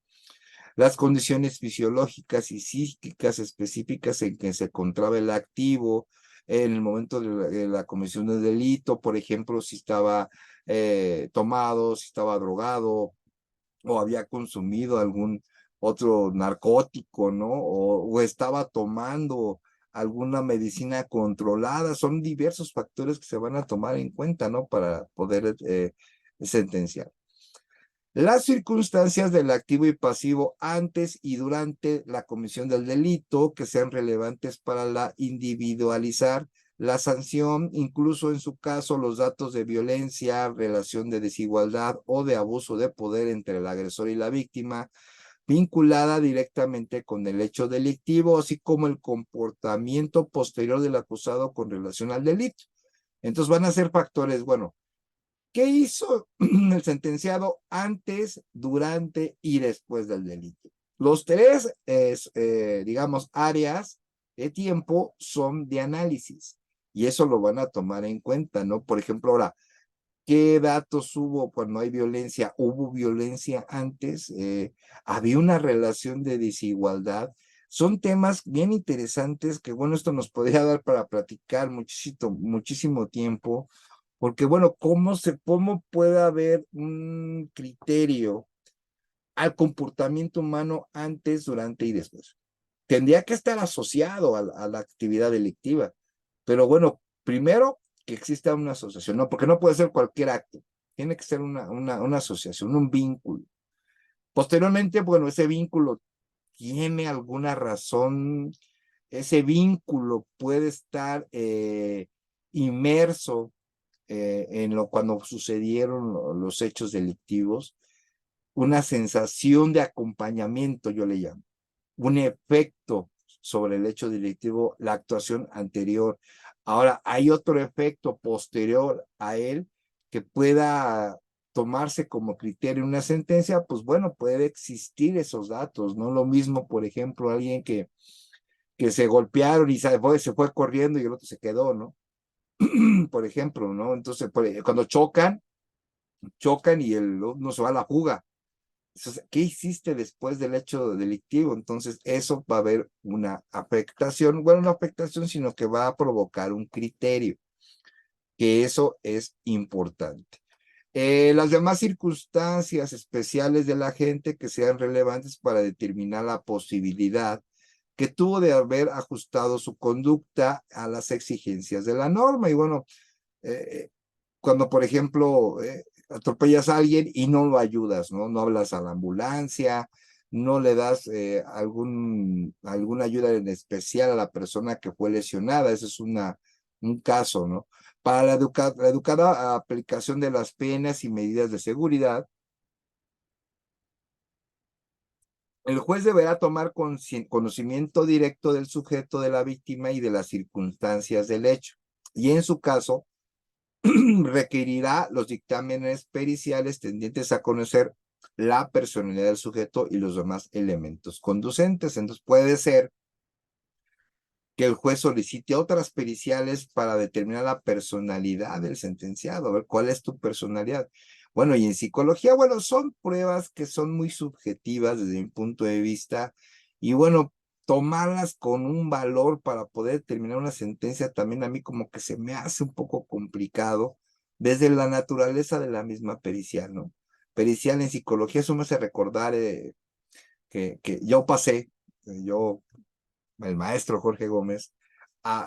Las condiciones fisiológicas y psíquicas específicas en que se encontraba el activo en el momento de la comisión del delito, por ejemplo, si estaba tomado, si estaba drogado o había consumido algún otro narcótico, ¿no? O estaba tomando alguna medicina controlada. Son diversos factores que se van a tomar en cuenta, ¿no? Para poder sentenciar. Las circunstancias del activo y pasivo antes y durante la comisión del delito que sean relevantes para la individualizar la sanción, incluso en su caso los datos de violencia, relación de desigualdad o de abuso de poder entre el agresor y la víctima, vinculada directamente con el hecho delictivo, así como el comportamiento posterior del acusado con relación al delito. Entonces van a ser factores, bueno, ¿qué hizo el sentenciado antes, durante y después del delito? Los tres, digamos, áreas de tiempo son de análisis y eso lo van a tomar en cuenta, ¿no? Por ejemplo, ahora, ¿qué datos hubo cuando hay violencia? ¿Hubo violencia antes? ¿Había una relación de desigualdad? Son temas bien interesantes que, bueno, esto nos podría dar para platicar muchísimo, muchísimo tiempo. Porque bueno, cómo puede haber un criterio al comportamiento humano antes, durante y después? Tendría que estar asociado a la actividad delictiva, pero bueno, primero que exista una asociación, no, porque no puede ser cualquier acto, tiene que ser una asociación, un vínculo. Posteriormente, bueno, ese vínculo tiene alguna razón, ese vínculo puede estar inmerso cuando sucedieron los hechos delictivos, una sensación de acompañamiento, yo le llamo, un efecto sobre el hecho delictivo, la actuación anterior. Ahora, hay otro efecto posterior a él que pueda tomarse como criterio en una sentencia, pues bueno, puede existir esos datos, ¿no? Lo mismo, por ejemplo, alguien que se golpearon y se fue corriendo y el otro se quedó, ¿no? Por ejemplo, ¿no? Entonces, cuando chocan y uno se va a la fuga. Entonces, ¿qué hiciste después del hecho delictivo? Entonces, eso va a haber una afectación, bueno, no afectación, sino que va a provocar un criterio, que eso es importante. Las demás circunstancias especiales de la gente que sean relevantes para determinar la posibilidad que tuvo de haber ajustado su conducta a las exigencias de la norma. Y bueno, eh, cuando, por ejemplo, atropellas a alguien y no lo ayudas, ¿no? No hablas a la ambulancia, no le das alguna ayuda en especial a la persona que fue lesionada. Ese es un caso, ¿no? Para la educada aplicación de las penas y medidas de seguridad, el juez deberá tomar conocimiento directo del sujeto de la víctima y de las circunstancias del hecho. Y en su caso, requerirá los dictámenes periciales tendientes a conocer la personalidad del sujeto y los demás elementos conducentes. Entonces puede ser que el juez solicite otras periciales para determinar la personalidad del sentenciado, a ver cuál es tu personalidad. Bueno, y en psicología, bueno, son pruebas que son muy subjetivas desde mi punto de vista, y bueno, tomarlas con un valor para poder determinar una sentencia también a mí como que se me hace un poco complicado desde la naturaleza de la misma pericial, ¿no? Pericial en psicología, eso me hace recordar que yo pasé, yo el maestro Jorge Gómez,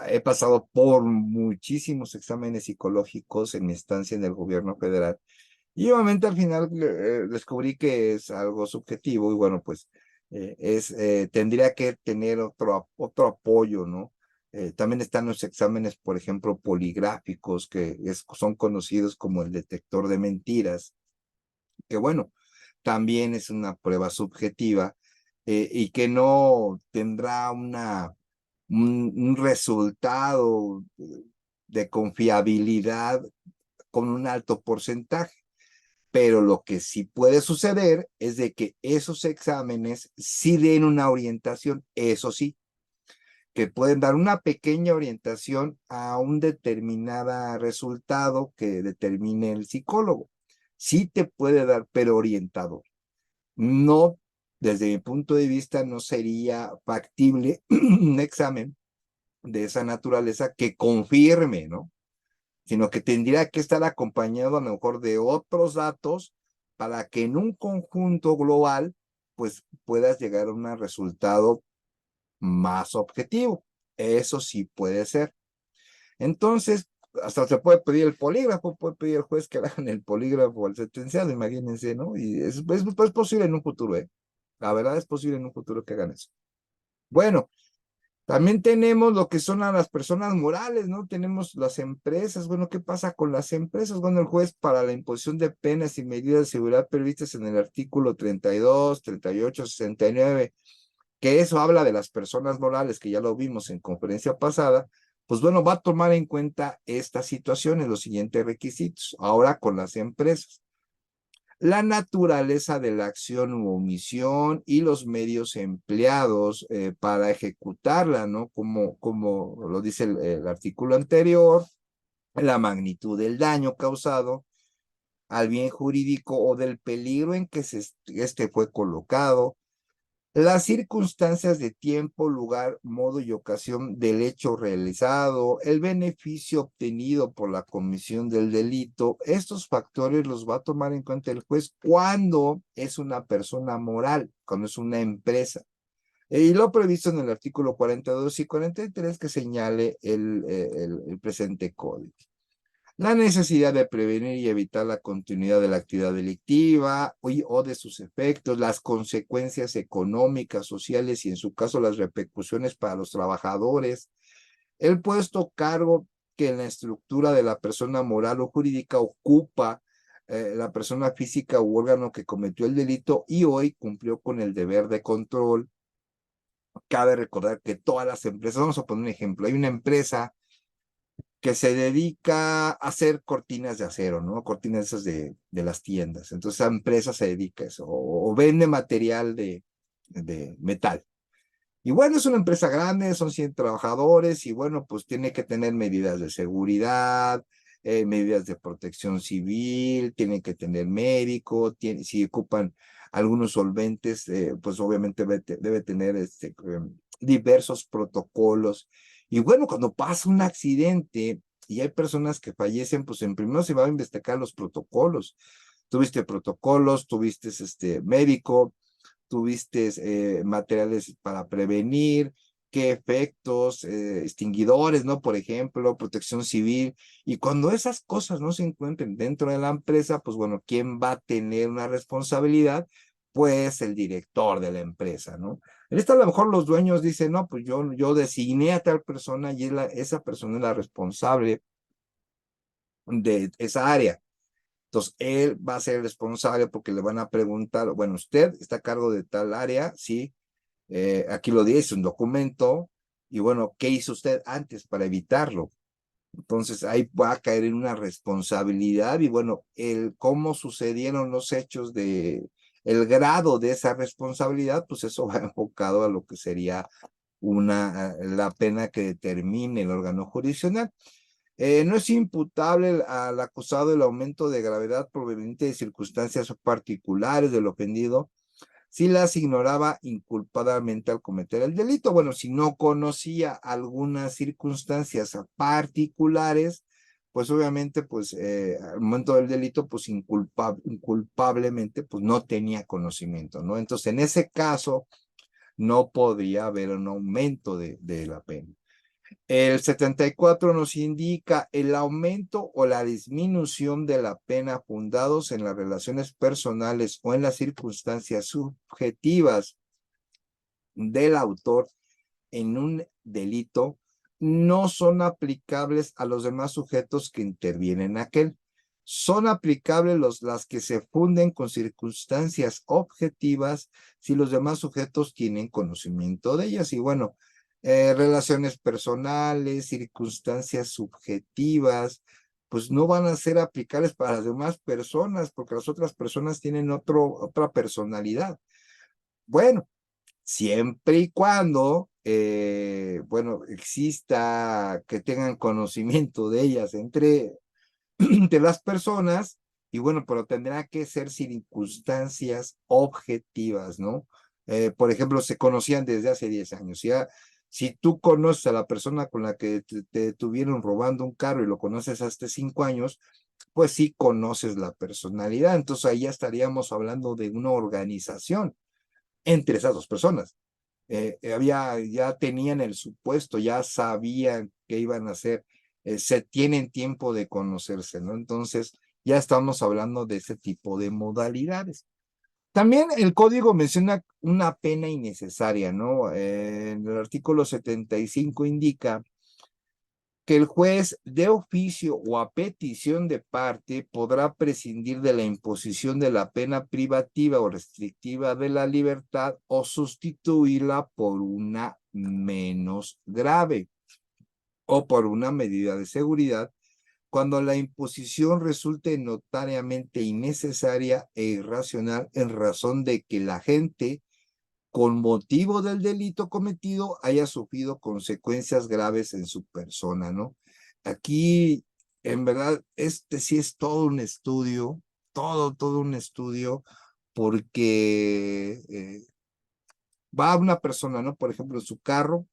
he pasado por muchísimos exámenes psicológicos en mi estancia en el gobierno federal. Y obviamente al final descubrí que es algo subjetivo y bueno, pues tendría que tener otro apoyo, ¿no? También están los exámenes, por ejemplo, poligráficos, que son conocidos como el detector de mentiras, que bueno, también es una prueba subjetiva y que no tendrá un resultado de confiabilidad con un alto porcentaje. Pero lo que sí puede suceder es de que esos exámenes sí den una orientación, eso sí, que pueden dar una pequeña orientación a un determinado resultado que determine el psicólogo. Sí te puede dar, pero orientado. No, desde mi punto de vista, no sería factible un examen de esa naturaleza que confirme, ¿no? Sino que tendría que estar acompañado a lo mejor de otros datos para que en un conjunto global, pues puedas llegar a un resultado más objetivo. Eso sí puede ser. Entonces, hasta se puede pedir el polígrafo, puede pedir el juez que le hagan el polígrafo al sentenciado, imagínense, ¿no? Y es posible en un futuro, ¿eh? La verdad es posible en un futuro que hagan eso. Bueno, también tenemos lo que son a las personas morales, ¿no? Tenemos las empresas. Bueno, ¿qué pasa con las empresas? Bueno, el juez para la imposición de penas y medidas de seguridad previstas en el artículo 32, 38, 69, que eso habla de las personas morales, que ya lo vimos en conferencia pasada, pues bueno, va a tomar en cuenta estas situaciones, los siguientes requisitos. Ahora con las empresas, la naturaleza de la acción u omisión y los medios empleados para ejecutarla, ¿no? Como lo dice el artículo anterior, la magnitud del daño causado al bien jurídico o del peligro en que este fue colocado, Las circunstancias de tiempo, lugar, modo y ocasión del hecho realizado, el beneficio obtenido por la comisión del delito, estos factores los va a tomar en cuenta el juez cuando es una persona moral, cuando es una empresa. Y lo previsto en el artículo 42 y 43 que señale el presente código. La necesidad de prevenir y evitar la continuidad de la actividad delictiva o de sus efectos, las consecuencias económicas, sociales y en su caso las repercusiones para los trabajadores, el puesto cargo que en la estructura de la persona moral o jurídica ocupa la persona física u órgano que cometió el delito y hoy cumplió con el deber de control. Cabe recordar que todas las empresas, vamos a poner un ejemplo, hay una empresa que se dedica a hacer cortinas de acero, ¿no? Cortinas esas de las tiendas. Entonces, esa empresa se dedica a eso, o vende material de metal. Y bueno, es una empresa grande, son 100 trabajadores y bueno, pues tiene que tener medidas de seguridad, medidas de protección civil, tiene que tener médico, si ocupan algunos solventes, pues obviamente debe tener diversos protocolos. Y bueno, cuando pasa un accidente y hay personas que fallecen, pues en primero se va a investigar los protocolos. Tuviste protocolos, tuviste médico, tuviste materiales para prevenir, qué efectos, extinguidores, ¿no? Por ejemplo, protección civil. Y cuando esas cosas no se encuentren dentro de la empresa, pues bueno, ¿quién va a tener una responsabilidad? Pues el director de la empresa, ¿no? En esto a lo mejor los dueños dicen, no, pues yo designé a tal persona y esa persona es la responsable de esa área. Entonces, él va a ser responsable porque le van a preguntar, bueno, usted está a cargo de tal área, sí, aquí lo dice, un documento, y bueno, ¿qué hizo usted antes para evitarlo? Entonces, ahí va a caer en una responsabilidad y bueno, el cómo sucedieron los hechos el grado de esa responsabilidad, pues eso va enfocado a lo que sería la pena que determine el órgano jurisdiccional. No es imputable al acusado el aumento de gravedad proveniente de circunstancias particulares del ofendido si las ignoraba inculpadamente al cometer el delito. Bueno, si no conocía algunas circunstancias particulares, pues obviamente, pues al momento del delito, pues inculpablemente, pues no tenía conocimiento, ¿no? Entonces, en ese caso, no podría haber un aumento de la pena. El 74 nos indica el aumento o la disminución de la pena fundados en las relaciones personales o en las circunstancias subjetivas del autor en un delito no son aplicables a los demás sujetos que intervienen en aquel. Son aplicables las que se funden con circunstancias objetivas si los demás sujetos tienen conocimiento de ellas. Y bueno, relaciones personales, circunstancias subjetivas, pues no van a ser aplicables para las demás personas porque las otras personas tienen otra personalidad. Bueno, siempre y cuando, bueno, exista que tengan conocimiento de ellas entre las personas, y bueno, pero tendrá que ser circunstancias objetivas, ¿no? Por ejemplo, se conocían desde hace 10 años, ya. Si tú conoces a la persona con la que te detuvieron robando un carro y lo conoces hasta 5 años, pues sí conoces la personalidad. Entonces ahí ya estaríamos hablando de una organización entre esas dos personas. Ya tenían el supuesto, ya sabían qué iban a hacer, se tienen tiempo de conocerse, ¿no? Entonces, ya estamos hablando de ese tipo de modalidades. También el código menciona una pena innecesaria, ¿no? En el artículo 75 indica que el juez de oficio o a petición de parte podrá prescindir de la imposición de la pena privativa o restrictiva de la libertad o sustituirla por una menos grave o por una medida de seguridad cuando la imposición resulte notariamente innecesaria e irracional en razón de que la gente con motivo del delito cometido haya sufrido consecuencias graves en su persona, ¿no? Aquí, en verdad, sí es todo un estudio, todo un estudio, porque va una persona, ¿no? Por ejemplo, en su carro,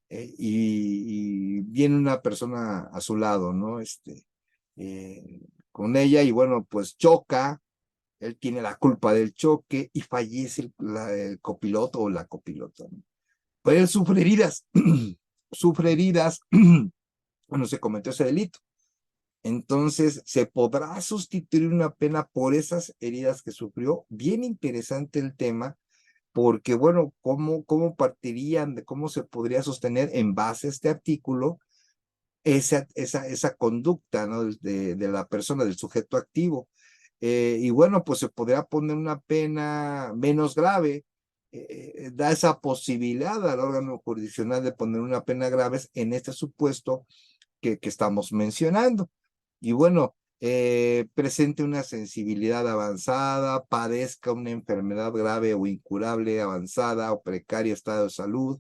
y viene una persona a su lado, ¿no? Con ella y bueno, pues choca, él tiene la culpa del choque y fallece el copiloto o la copilota, ¿no? Pero él sufre heridas, sufre heridas, bueno, se cometió ese delito. Entonces, se podrá sustituir una pena por esas heridas que sufrió. Bien interesante el tema, porque bueno, ¿cómo partirían de cómo se podría sostener en base a este artículo esa conducta, ¿no? De la persona, del sujeto activo? Y bueno, pues se podría poner una pena menos grave, da esa posibilidad al órgano jurisdiccional de poner una pena grave en este supuesto que estamos mencionando. Y bueno, presente una sensibilidad avanzada, padezca una enfermedad grave o incurable avanzada o precario estado de salud.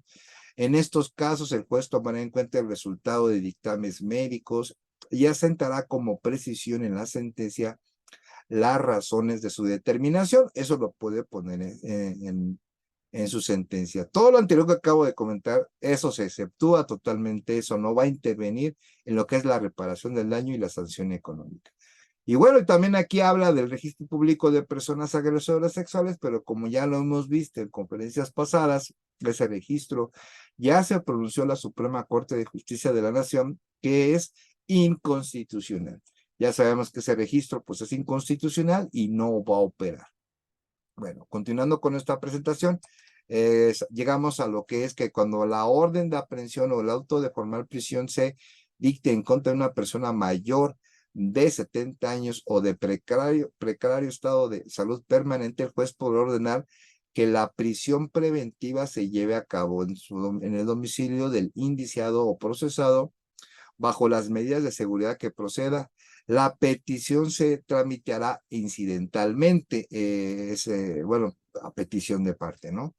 En estos casos, el juez tomará en cuenta el resultado de dictámenes médicos y asentará como precisión en la sentencia las razones de su determinación. Eso lo puede poner en su sentencia. Todo lo anterior que acabo de comentar, eso se exceptúa totalmente, eso no va a intervenir en lo que es la reparación del daño y la sanción económica. Y bueno, y también aquí habla del registro público de personas agresoras sexuales, pero como ya lo hemos visto en conferencias pasadas, ese registro ya se pronunció la Suprema Corte de Justicia de la Nación, que es inconstitucional. Ya sabemos que ese registro pues es inconstitucional y no va a operar. Bueno, continuando con esta presentación, llegamos a lo que es que cuando la orden de aprehensión o el auto de formal prisión se dicte en contra de una persona mayor de 70 años o de precario estado de salud permanente, el juez podrá ordenar que la prisión preventiva se lleve a cabo en el domicilio del indiciado o procesado bajo las medidas de seguridad que proceda. La petición se tramitará incidentalmente, bueno, a petición de parte, ¿no?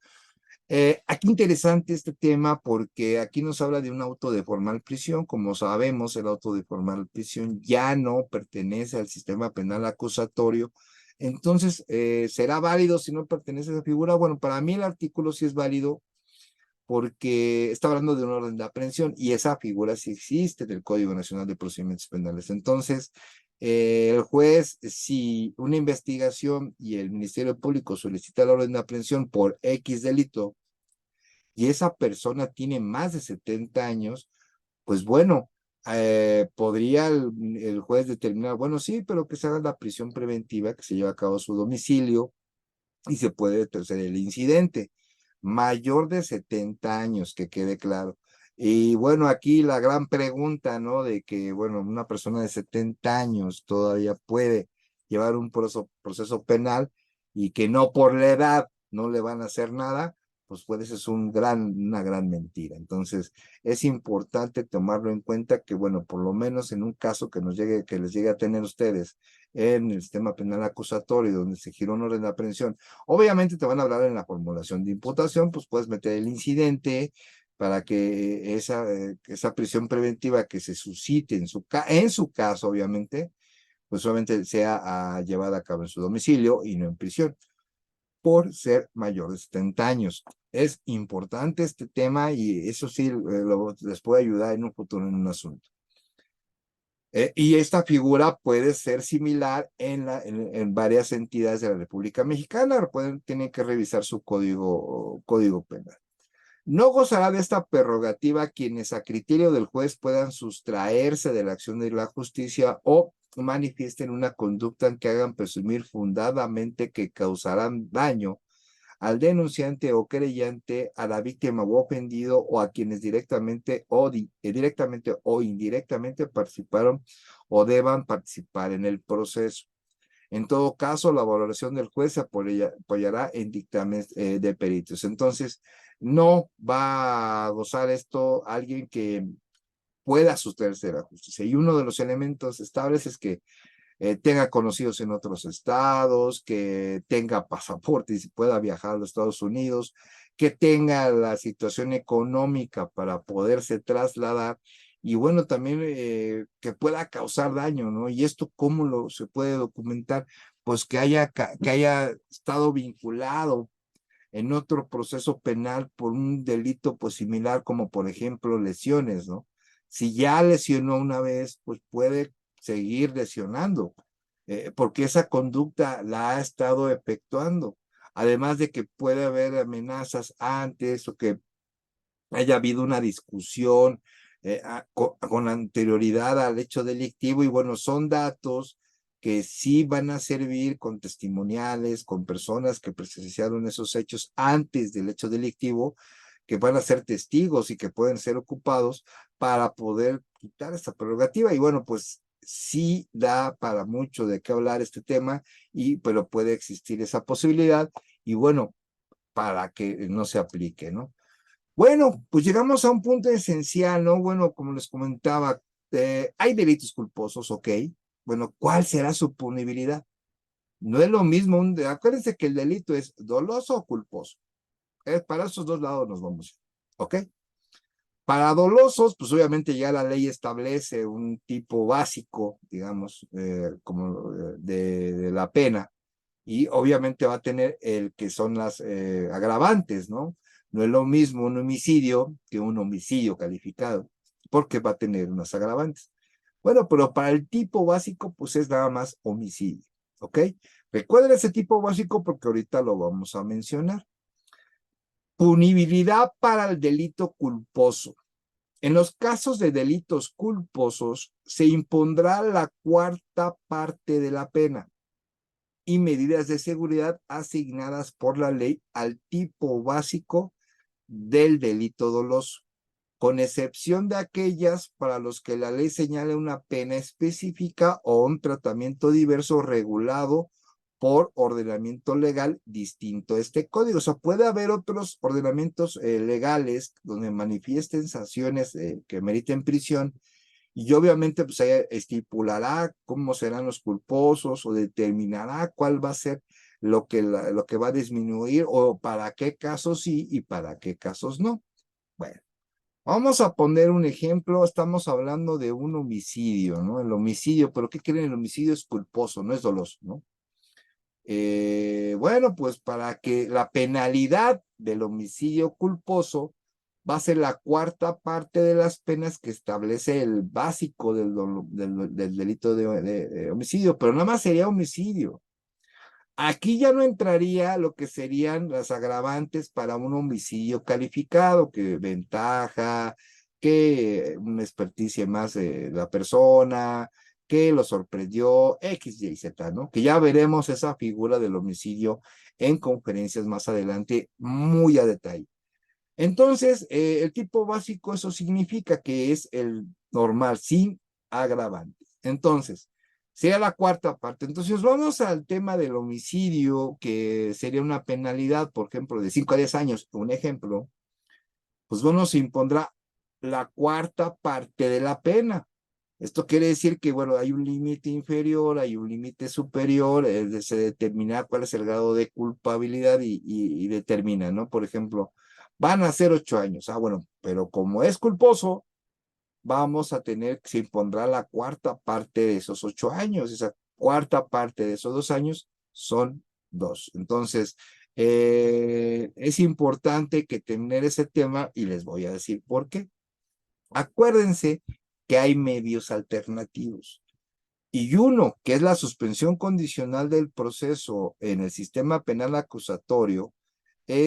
Aquí interesante este tema porque aquí nos habla de un auto de formal prisión. Como sabemos, el auto de formal prisión ya no pertenece al sistema penal acusatorio. Entonces, ¿será válido si no pertenece a esa figura? Bueno, para mí el artículo sí es válido porque está hablando de un orden de aprehensión y esa figura sí existe en el Código Nacional de Procedimientos Penales. Entonces, el juez, si una investigación y el Ministerio Público solicita el orden de aprehensión por X delito y esa persona tiene más de 70 años, pues bueno, podría el juez determinar, bueno, sí, pero que se haga la prisión preventiva, que se lleve a cabo a su domicilio y se puede determinar el incidente. Mayor de 70 años, que quede claro. Y bueno, aquí la gran pregunta, ¿no? De que, bueno, una persona de 70 años todavía puede llevar un proceso penal y que no por la edad no le van a hacer nada, pues puede ser una gran mentira. Entonces, es importante tomarlo en cuenta que, bueno, por lo menos en un caso que les llegue a tener ustedes en el sistema penal acusatorio, donde se giró un orden de aprehensión. Obviamente te van a hablar en la formulación de imputación, pues puedes meter el incidente para que esa prisión preventiva que se suscite en su caso, obviamente, pues obviamente sea llevada a cabo en su domicilio y no en prisión, por ser mayor de 70 años. Es importante este tema y eso sí les puede ayudar en un futuro en un asunto. Y esta figura puede ser similar en varias entidades de la República Mexicana. Tienen que revisar su código penal. No gozará de esta prerrogativa quienes a criterio del juez puedan sustraerse de la acción de la justicia o manifiesten una conducta en que hagan presumir fundadamente que causarán daño al denunciante o creyente, a la víctima o ofendido, o a quienes directamente o indirectamente participaron o deban participar en el proceso. En todo caso, la valoración del juez se apoyará en dictámenes de peritos. Entonces, no va a gozar esto alguien que pueda sustraerse de la justicia. Y uno de los elementos estables es que tenga conocidos en otros estados, que tenga pasaporte y pueda viajar a los Estados Unidos, que tenga la situación económica para poderse trasladar y bueno, también que pueda causar daño, ¿no? Y esto, ¿cómo se puede documentar? Pues que haya estado vinculado en otro proceso penal por un delito pues similar como por ejemplo lesiones, ¿no? Si ya lesionó una vez, pues puede seguir lesionando, porque esa conducta la ha estado efectuando. Además de que puede haber amenazas antes o que haya habido una discusión con anterioridad al hecho delictivo y bueno, son datos que sí van a servir con testimoniales, con personas que presenciaron esos hechos antes del hecho delictivo, que van a ser testigos y que pueden ser ocupados para poder quitar esta prerrogativa. Y bueno, pues sí da para mucho de qué hablar este tema, pero puede existir esa posibilidad y bueno, para que no se aplique, ¿no? Bueno, pues llegamos a un punto esencial, ¿no? Bueno, como les comentaba, hay delitos culposos, ok. Bueno, ¿cuál será su punibilidad? No es lo mismo, acuérdense que el delito es doloso o culposo. Para esos dos lados nos vamos, ¿ok? Para dolosos, pues obviamente ya la ley establece un tipo básico, digamos, como de la pena, y obviamente va a tener el que son las agravantes, ¿no? No es lo mismo un homicidio que un homicidio calificado, porque va a tener unas agravantes. Bueno, pero para el tipo básico, pues es nada más homicidio, ¿ok? Recuerden ese tipo básico porque ahorita lo vamos a mencionar. Punibilidad para el delito culposo. En los casos de delitos culposos, se impondrá la cuarta parte de la pena y medidas de seguridad asignadas por la ley al tipo básico del delito doloso, con excepción de aquellas para los que la ley señale una pena específica o un tratamiento diverso regulado por ordenamiento legal distinto a este código. O sea, puede haber otros ordenamientos legales donde manifiesten sanciones que meriten prisión y obviamente pues estipulará cómo serán los culposos o determinará cuál va a ser lo que va a disminuir o para qué casos sí y para qué casos no. Bueno, vamos a poner un ejemplo, estamos hablando de un homicidio, ¿no? El homicidio, pero ¿qué creen? El homicidio es culposo, no es doloso, ¿no? Bueno, pues para que la penalidad del homicidio culposo va a ser la cuarta parte de las penas que establece el básico del delito de homicidio, pero nada más sería homicidio. Aquí ya no entraría lo que serían las agravantes para un homicidio calificado, que ventaja, que una experticia más de la persona, que lo sorprendió, X, Y, Z, ¿no? Que ya veremos esa figura del homicidio en conferencias más adelante, muy a detalle. Entonces, el tipo básico, eso significa que es el normal, sin agravantes. Entonces, sería la cuarta parte. Entonces, vamos al tema del homicidio, que sería una penalidad, por ejemplo, de 5 a 10 años, un ejemplo, pues bueno, se impondrá la cuarta parte de la pena. Esto quiere decir que, bueno, hay un límite inferior, hay un límite superior, se determina cuál es el grado de culpabilidad y determina, ¿no? Por ejemplo, van a ser 8 años. Ah, bueno, pero como es culposo, vamos a tener, se impondrá la cuarta parte de esos 8 años. Esa cuarta parte de esos 2 años son 2. Entonces, es importante que tener ese tema y les voy a decir por qué. Acuérdense que hay medios alternativos. Y uno, que es la suspensión condicional del proceso en el sistema penal acusatorio,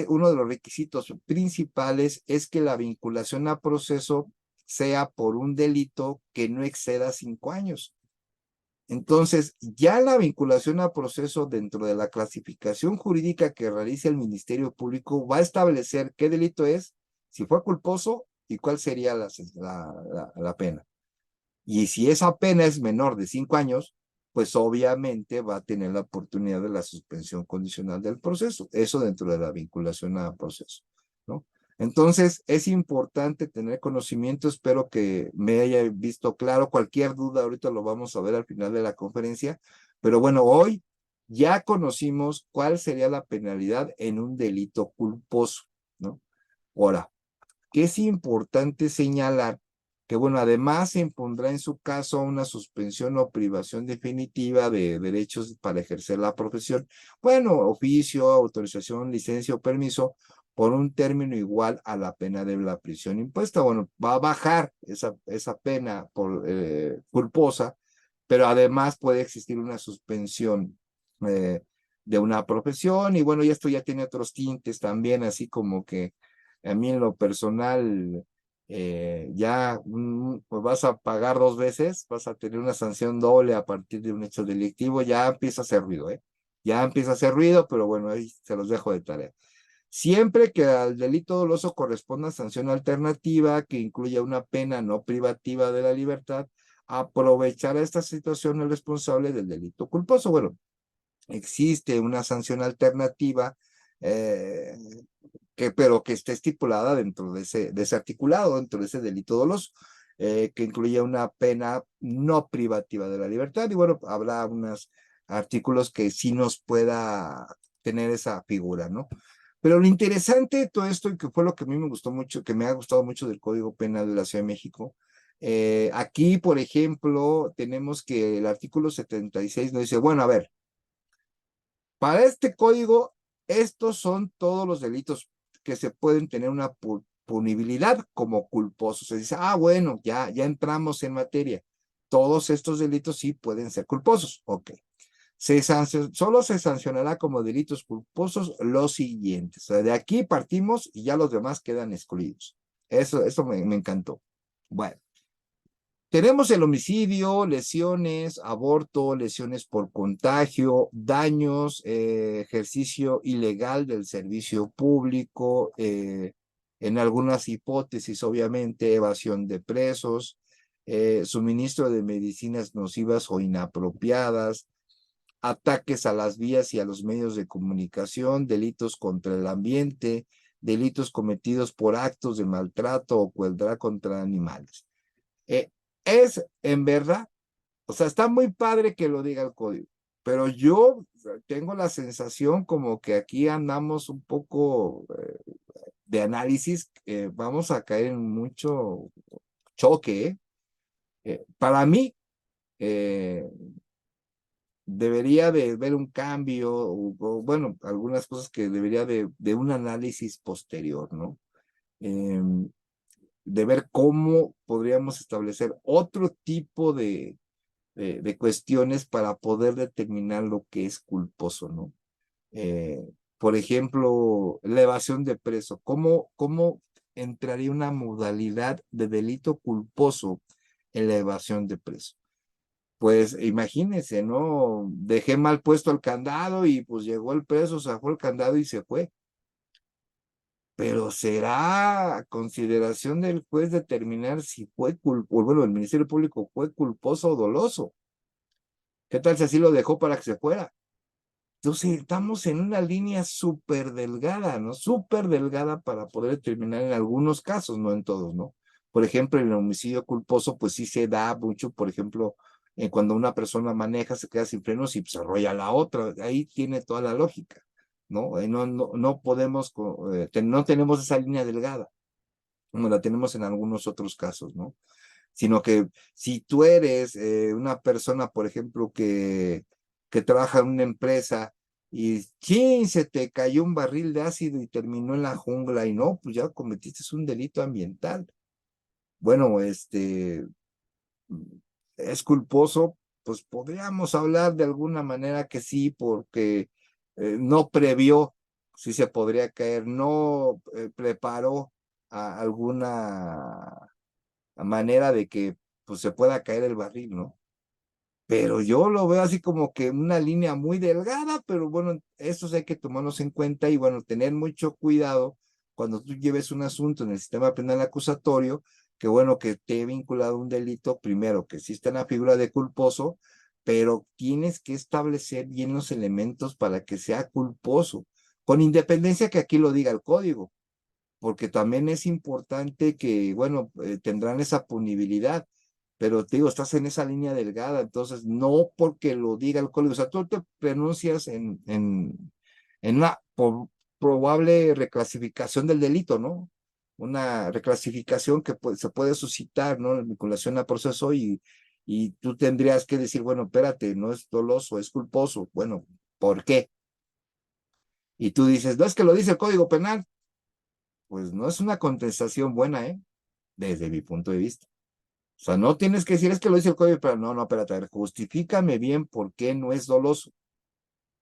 uno de los requisitos principales es que la vinculación a proceso sea por un delito que no exceda 5 años. Entonces, ya la vinculación a proceso dentro de la clasificación jurídica que realice el Ministerio Público va a establecer qué delito es, si fue culposo y cuál sería la pena. Y si esa pena es menor de 5 años, pues obviamente va a tener la oportunidad de la suspensión condicional del proceso. Eso dentro de la vinculación a proceso, ¿no? Entonces, es importante tener conocimiento. Espero que me haya visto claro. Cualquier duda, ahorita lo vamos a ver al final de la conferencia. Pero bueno, hoy ya conocimos cuál sería la penalidad en un delito culposo, ¿no? Ahora, ¿qué es importante señalar? que bueno, además se impondrá en su caso una suspensión o privación definitiva de derechos para ejercer la profesión. Bueno, oficio, autorización, licencia o permiso por un término igual a la pena de la prisión impuesta. Bueno, va a bajar esa pena por culposa, pero además puede existir una suspensión de una profesión y bueno, y esto ya tiene otros tintes también, así como que a mí en lo personal ya pues vas a pagar 2 veces, vas a tener una sanción doble a partir de un hecho delictivo, ya empieza a hacer ruido, ¿eh? Ya empieza a hacer ruido, pero bueno, ahí se los dejo de tarea. Siempre que al delito doloso corresponda sanción alternativa que incluya una pena no privativa de la libertad, aprovechar esta situación el responsable del delito culposo. Bueno, existe una sanción alternativa, eh, pero que esté estipulada dentro de ese articulado, dentro de ese delito doloso, que incluya una pena no privativa de la libertad. Y bueno, habrá unos artículos que sí nos pueda tener esa figura, ¿no? Pero lo interesante de todo esto, y que fue lo que a mí me gustó mucho, que me ha gustado mucho del Código Penal de la Ciudad de México, aquí, por ejemplo, tenemos que el artículo 76 nos dice, bueno, a ver, para este código, estos son todos los delitos que se pueden tener una punibilidad como culposos. Se dice, bueno, ya entramos en materia. Todos estos delitos sí pueden ser culposos. Ok. Solo se sancionará como delitos culposos los siguientes. O sea, de aquí partimos y ya los demás quedan excluidos. Eso me encantó. Bueno. Tenemos el homicidio, lesiones, aborto, lesiones por contagio, daños, ejercicio ilegal del servicio público, en algunas hipótesis, obviamente, evasión de presos, suministro de medicinas nocivas o inapropiadas, ataques a las vías y a los medios de comunicación, delitos contra el ambiente, delitos cometidos por actos de maltrato o crueldad contra animales. Eh, es en verdad, o sea, está muy padre que lo diga el código, pero yo tengo la sensación como que aquí andamos un poco de análisis, vamos a caer en mucho choque. Para mí, eh, debería de ver un cambio, bueno, algunas cosas que debería de un análisis posterior, ¿no? De ver cómo podríamos establecer otro tipo de cuestiones para poder determinar lo que es culposo, ¿no? Eh, por ejemplo, la evasión de preso. ¿Cómo entraría una modalidad de delito culposo en la evasión de preso? Pues imagínense, ¿no? Dejé mal puesto el candado y pues llegó el preso, sacó el candado y se fue. Pero será consideración del juez determinar si fue culposo, bueno, el Ministerio Público fue culposo o doloso. ¿Qué tal si así lo dejó para que se fuera? Entonces, estamos en una línea súper delgada, ¿no? Súper delgada para poder determinar en algunos casos, no en todos, ¿no? Por ejemplo, en el homicidio culposo, pues sí se da mucho, por ejemplo, cuando una persona maneja, se queda sin frenos y se arrolla a la otra. Ahí tiene toda la lógica, ¿no? No podemos, no tenemos esa línea delgada, como la tenemos en algunos otros casos, ¿no? Sino que si tú eres una persona, por ejemplo, que trabaja en una empresa y ¡chin! Se te cayó un barril de ácido y terminó en la jungla y no, pues ya cometiste un delito ambiental. Bueno, es culposo, pues podríamos hablar de alguna manera que sí, porque no previó si se podría caer, no preparó alguna manera de que pues se pueda caer el barril, ¿no? Pero yo lo veo así como que una línea muy delgada, pero bueno, eso hay que tomarnos en cuenta y bueno, tener mucho cuidado cuando tú lleves un asunto en el sistema penal acusatorio, que bueno, que te he vinculado a un delito, primero, que exista la figura de culposo, pero tienes que establecer bien los elementos para que sea culposo, con independencia que aquí lo diga el código, porque también es importante que, bueno, tendrán esa punibilidad, pero te digo, estás en esa línea delgada, entonces no porque lo diga el código, o sea, tú te pronuncias en una probable reclasificación del delito, ¿no? una reclasificación que se puede suscitar, ¿no? En vinculación a proceso y tú tendrías que decir, bueno, espérate, no es doloso, es culposo. Bueno, ¿por qué? Y tú dices, no es que lo dice el Código Penal. Pues no es una contestación buena, ¿eh? Desde mi punto de vista. O sea, no tienes que decir, es que lo dice el Código Penal. No, no, espérate, a ver, justifícame bien por qué no es doloso.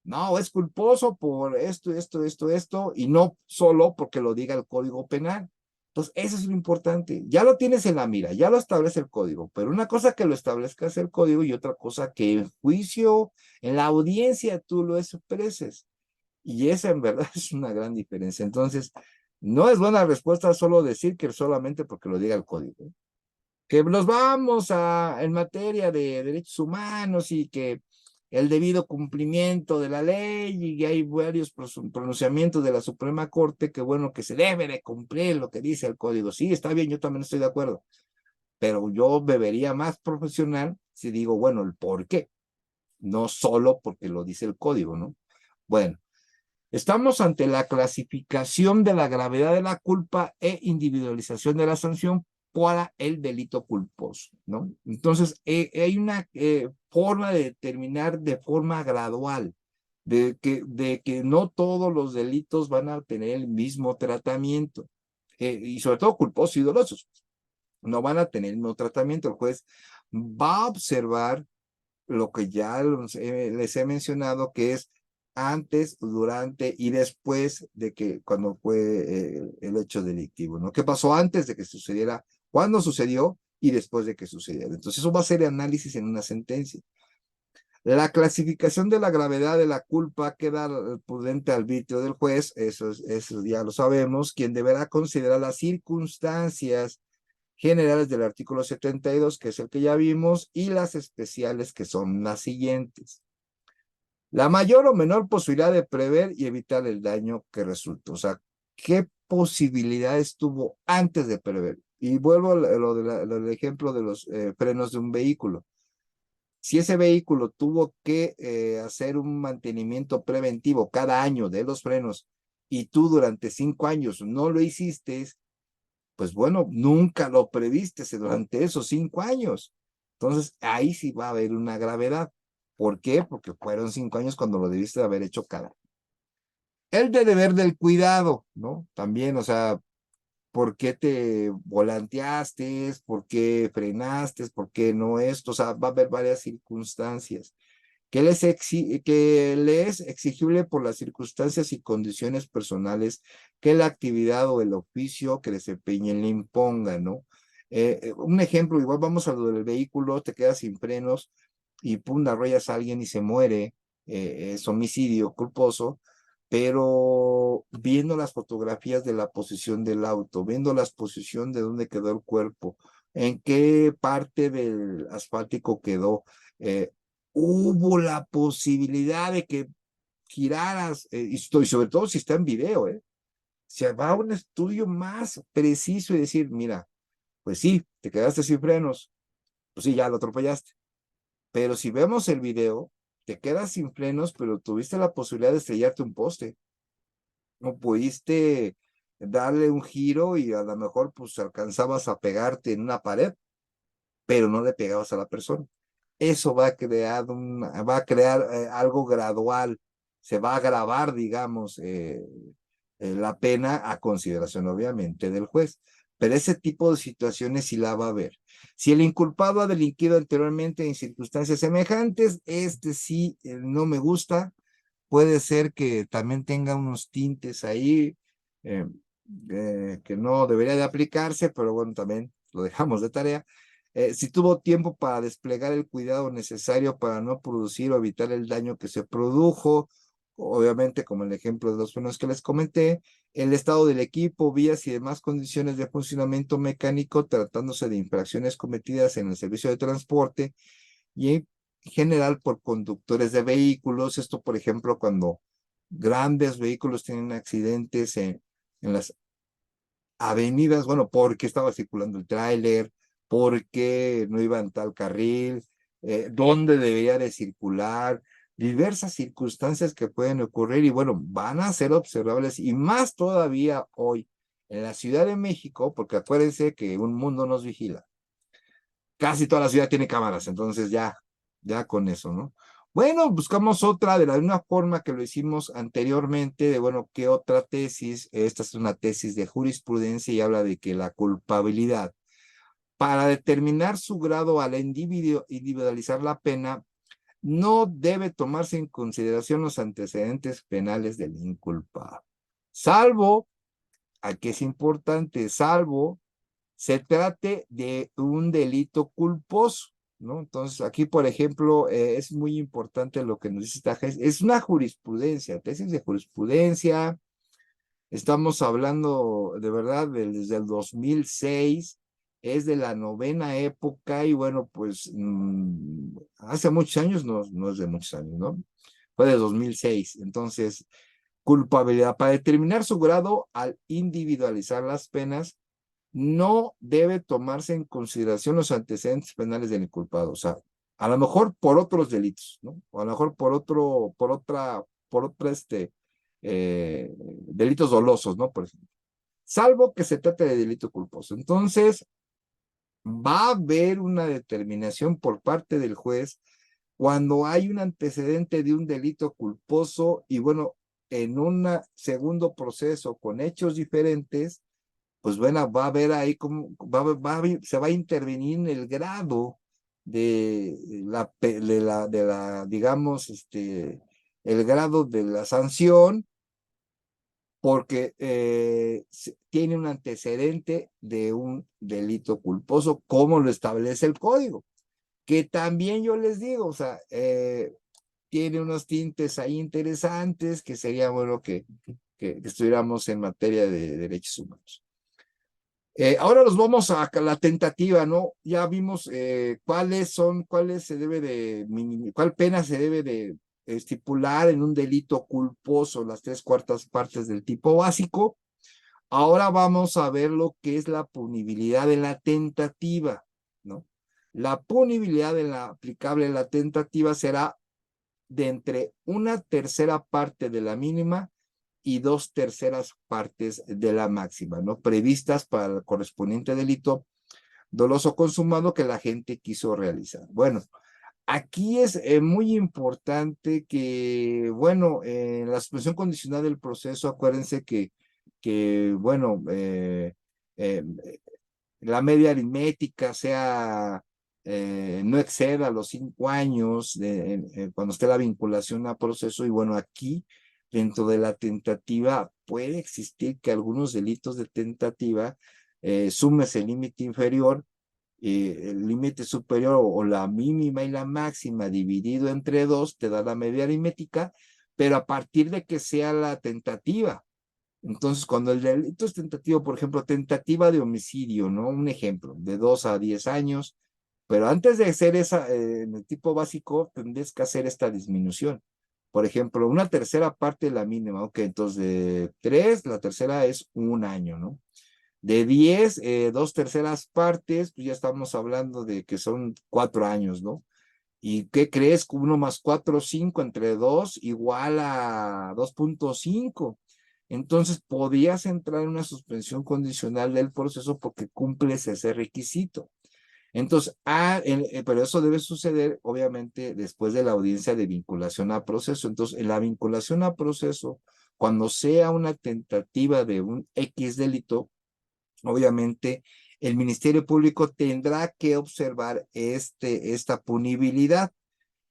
No, es culposo por esto, esto, esto, esto, y no solo porque lo diga el Código Penal. Entonces, eso es lo importante. Ya lo tienes en la mira, ya lo establece el código, pero una cosa que lo establezcas el código y otra cosa que en juicio, en la audiencia, tú lo expreses. Y esa en verdad es una gran diferencia. Entonces, no es buena respuesta solo decir que solamente porque lo diga el código. Que nos vamos en materia de derechos humanos y que el debido cumplimiento de la ley y hay varios pronunciamientos de la Suprema Corte que bueno, que se debe de cumplir lo que dice el código. Sí, está bien, yo también estoy de acuerdo, pero yo me vería más profesional si digo, bueno, el por qué, no solo porque lo dice el código, ¿no? Bueno, estamos ante la clasificación de la gravedad de la culpa e individualización de la sanción para el delito culposo, ¿no? Entonces, hay una forma de determinar de forma gradual de que no todos los delitos van a tener el mismo tratamiento, y sobre todo culposos y dolosos, no van a tener el mismo tratamiento. El juez va a observar lo que ya les he mencionado, que es antes, durante y después de que cuando fue el hecho delictivo, ¿no? ¿Qué pasó antes de que sucediera? ¿Cuándo sucedió? Y después de que sucediera. Entonces, eso va a ser análisis en una sentencia. La clasificación de la gravedad de la culpa queda al prudente arbitrio del juez, eso ya lo sabemos, quien deberá considerar las circunstancias generales del artículo 72, que es el que ya vimos, y las especiales, que son las siguientes. La mayor o menor posibilidad de prever y evitar el daño que resulta. O sea, ¿qué posibilidades tuvo antes de prever? Y vuelvo a lo del ejemplo de los frenos de un vehículo. Si ese vehículo tuvo que hacer un mantenimiento preventivo cada año de los frenos y tú durante 5 años no lo hiciste, pues bueno, nunca lo previste durante esos 5 años. Entonces, ahí sí va a haber una gravedad. ¿Por qué? Porque fueron 5 años cuando lo debiste haber hecho cada. El de deber del cuidado, ¿no? También, o sea, ¿por qué te volanteaste? ¿Por qué frenaste? ¿Por qué no esto? O sea, va a haber varias circunstancias que le es exigible por las circunstancias y condiciones personales que la actividad o el oficio que desempeñen le imponga, ¿no? Un ejemplo, igual vamos a lo del vehículo, te quedas sin frenos y pum, arrollas a alguien y se muere, es homicidio culposo, pero viendo las fotografías de la posición del auto, viendo la posición de dónde quedó el cuerpo, en qué parte del asfáltico quedó, hubo la posibilidad de que giraras, y sobre todo si está en video, se va a un estudio más preciso y decir, mira, pues sí, te quedaste sin frenos, pues sí, ya lo atropellaste, pero si vemos el video, te quedas sin frenos, pero tuviste la posibilidad de estrellarte un poste, no pudiste darle un giro y a lo mejor pues alcanzabas a pegarte en una pared, pero no le pegabas a la persona. Eso va a crear algo gradual, se va a agravar, digamos, la pena a consideración, obviamente, del juez. Pero ese tipo de situaciones sí la va a haber. Si el inculpado ha delinquido anteriormente en circunstancias semejantes, este sí no me gusta. Puede ser que también tenga unos tintes ahí eh, que no debería de aplicarse, pero bueno, también lo dejamos de tarea. Si tuvo tiempo para desplegar el cuidado necesario para no producir o evitar el daño que se produjo, obviamente como el ejemplo de los frenos que les comenté, el estado del equipo, vías y demás condiciones de funcionamiento mecánico tratándose de infracciones cometidas en el servicio de transporte y en general por conductores de vehículos. Esto, por ejemplo, cuando grandes vehículos tienen accidentes en las avenidas, bueno, porque estaba circulando el tráiler, porque no iba en tal carril, dónde debería de circular, diversas circunstancias que pueden ocurrir y bueno, van a ser observables y más todavía hoy En la Ciudad de México, porque acuérdense que un mundo nos vigila, casi toda la ciudad tiene cámaras, entonces ya con eso, ¿no? Bueno, buscamos otra de la misma forma que lo hicimos anteriormente, de bueno, ¿qué otra tesis? Esta es una tesis de jurisprudencia y habla de que la culpabilidad, para determinar su grado al individualizar la pena, no debe tomarse en consideración los antecedentes penales del inculpado, salvo, aquí es importante, salvo se trate de un delito culposo, ¿no? Entonces, aquí, por ejemplo, es muy importante lo que nos dice esta es una jurisprudencia, tesis de jurisprudencia, estamos hablando de verdad desde el 2006, es de la novena época y bueno, pues hace muchos años, no es de muchos años, ¿no? Fue de 2006, entonces, culpabilidad para determinar su grado al individualizar las penas, no debe tomarse en consideración los antecedentes penales del inculpado, o sea, a lo mejor por otros delitos, ¿no? O a lo mejor por otra, delitos dolosos, ¿no? Por ejemplo, salvo que se trate de delito culposo. Entonces, va a haber una determinación por parte del juez cuando hay un antecedente de un delito culposo y bueno, en un segundo proceso con hechos diferentes, pues bueno, va a haber ahí como, se va a intervenir en el grado digamos, el grado de la sanción, porque tiene un antecedente de un delito culposo, como lo establece el código, que también yo les digo, o sea, tiene unos tintes ahí interesantes que sería bueno que estuviéramos en materia de derechos humanos. Ahora nos vamos a la tentativa, ¿no? Ya vimos cuál pena se debe de estipular en un delito culposo, las 3/4 partes del tipo básico. Ahora vamos a ver lo que es la punibilidad de la tentativa, ¿no? La punibilidad de la aplicable en la tentativa será de entre una tercera parte de la mínima y 2/3 partes de la máxima, ¿no? Previstas para el correspondiente delito doloso consumado que la gente quiso realizar. Bueno, aquí es muy importante que, bueno, en la suspensión condicional del proceso, acuérdense bueno, eh, la media aritmética sea, no exceda los 5 años cuando esté la vinculación a proceso. Y bueno, aquí, dentro de la tentativa, puede existir que algunos delitos de tentativa sumes el límite inferior, el límite superior o la mínima y la máxima dividido entre 2 te da la media aritmética, pero a partir de que sea la tentativa. Entonces, cuando el delito es tentativo, por ejemplo, tentativa de homicidio, ¿no? Un ejemplo, de 2 a 10 años, pero antes de hacer esa, en el tipo básico, tendrías que hacer esta disminución. Por ejemplo, una tercera parte de la mínima, ok, entonces de 3, la tercera es 1 año, ¿no? De 10, 2/3 partes, pues ya estamos hablando de que son 4 años, ¿no? ¿Y qué crees? 1 más 4, 5 entre 2 igual a 2.5. Entonces, podías entrar en una suspensión condicional del proceso porque cumples ese requisito. Entonces, pero eso debe suceder, obviamente, después de la audiencia de vinculación a proceso. Entonces, en la vinculación a proceso, cuando sea una tentativa de un X delito, obviamente, el Ministerio Público tendrá que observar esta punibilidad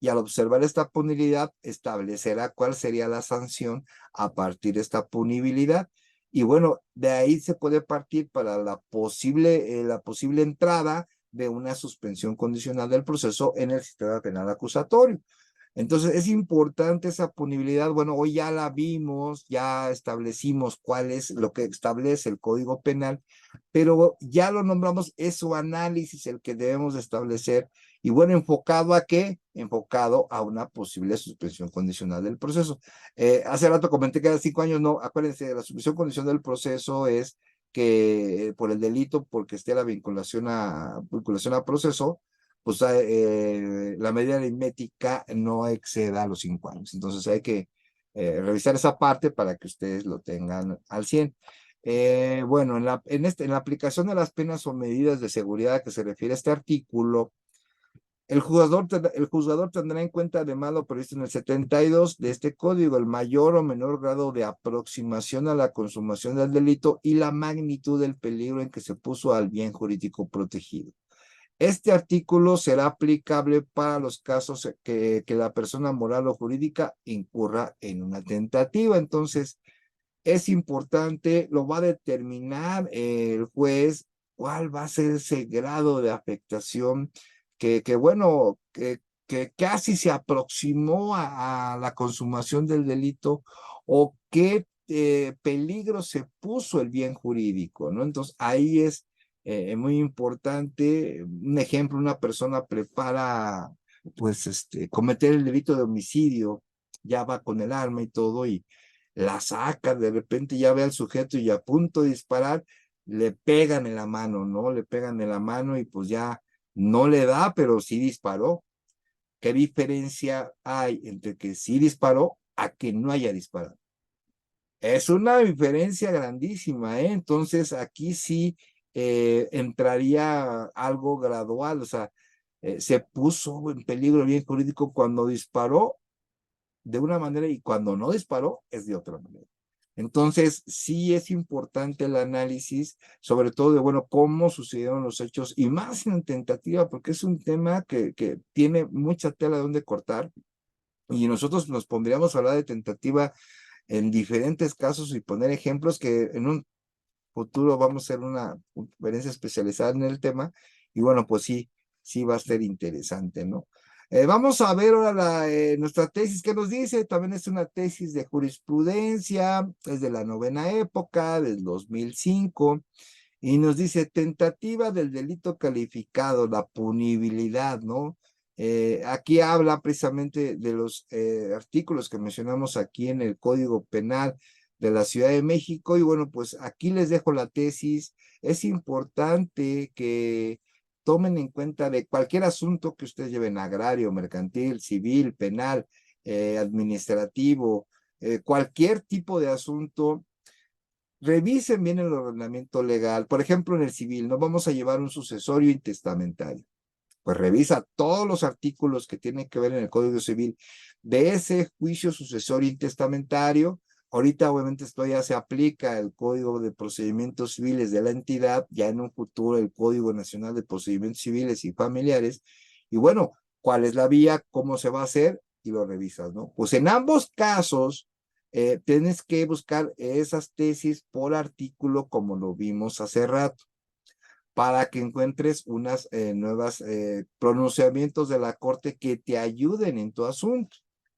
y al observar esta punibilidad establecerá cuál sería la sanción a partir de esta punibilidad. Y bueno, de ahí se puede partir para la posible entrada de una suspensión condicional del proceso en el sistema penal acusatorio. Entonces es importante esa punibilidad. Bueno, hoy ya la vimos, ya establecimos cuál es lo que establece el Código Penal, pero ya lo nombramos, es su análisis el que debemos establecer. Y bueno, ¿enfocado a qué? Enfocado a una posible suspensión condicional del proceso. Hace rato comenté que era 5 años, no, acuérdense, la suspensión condicional del proceso es que por el delito, porque esté la vinculación a proceso, pues la medida aritmética no exceda los 5 años. Entonces hay que revisar esa parte para que ustedes lo tengan al 100. Bueno, en la aplicación de las penas o medidas de seguridad que se refiere a este artículo, el juzgador tendrá en cuenta además lo previsto en el 72 de este código, el mayor o menor grado de aproximación a la consumación del delito y la magnitud del peligro en que se puso al bien jurídico protegido. Este artículo será aplicable para los casos que la persona moral o jurídica incurra en una tentativa. Entonces, es importante, lo va a determinar el juez, cuál va a ser ese grado de afectación bueno, que casi se aproximó a la consumación del delito o qué peligro se puso el bien jurídico, ¿no? Entonces, ahí es muy importante. Un ejemplo, una persona prepara, pues, cometer el delito de homicidio, ya va con el arma y todo, y la saca, de repente ya ve al sujeto y a punto de disparar, le pegan en la mano, ¿no? Le pegan en la mano y pues ya no le da, pero sí disparó. ¿Qué diferencia hay entre que sí disparó a que no haya disparado? Es una diferencia grandísima, ¿eh? Entonces aquí sí entraría algo gradual, o sea, se puso en peligro el bien jurídico cuando disparó de una manera y cuando no disparó es de otra manera. Entonces, sí es importante el análisis, sobre todo de, bueno, cómo sucedieron los hechos y más en tentativa, porque es un tema que tiene mucha tela de donde cortar y nosotros nos pondríamos a hablar de tentativa en diferentes casos y poner ejemplos que en un futuro vamos a hacer una conferencia especializada en el tema y bueno, pues sí, sí va a ser interesante, ¿no? Vamos a ver ahora nuestra tesis que nos dice, también es una tesis de jurisprudencia, es de la novena época, del 2005, y nos dice tentativa del delito calificado, la punibilidad, ¿no? Aquí habla precisamente de los artículos que mencionamos aquí en el Código Penal de la Ciudad de México, y bueno, pues aquí les dejo la tesis. Es importante que tomen en cuenta de cualquier asunto que ustedes lleven, agrario, mercantil, civil, penal, administrativo, cualquier tipo de asunto, revisen bien el ordenamiento legal. Por ejemplo, en el civil, no vamos a llevar un sucesorio intestamentario. Pues revisa todos los artículos que tienen que ver en el Código Civil de ese juicio sucesorio intestamentario. Ahorita obviamente esto ya se aplica el Código de Procedimientos Civiles de la entidad, ya en un futuro el Código Nacional de Procedimientos Civiles y Familiares. Y bueno, ¿cuál es la vía? ¿Cómo se va a hacer? Y lo revisas, ¿no? Pues en ambos casos tienes que buscar esas tesis por artículo como lo vimos hace rato, para que encuentres unas nuevas pronunciamientos de la Corte que te ayuden en tu asunto.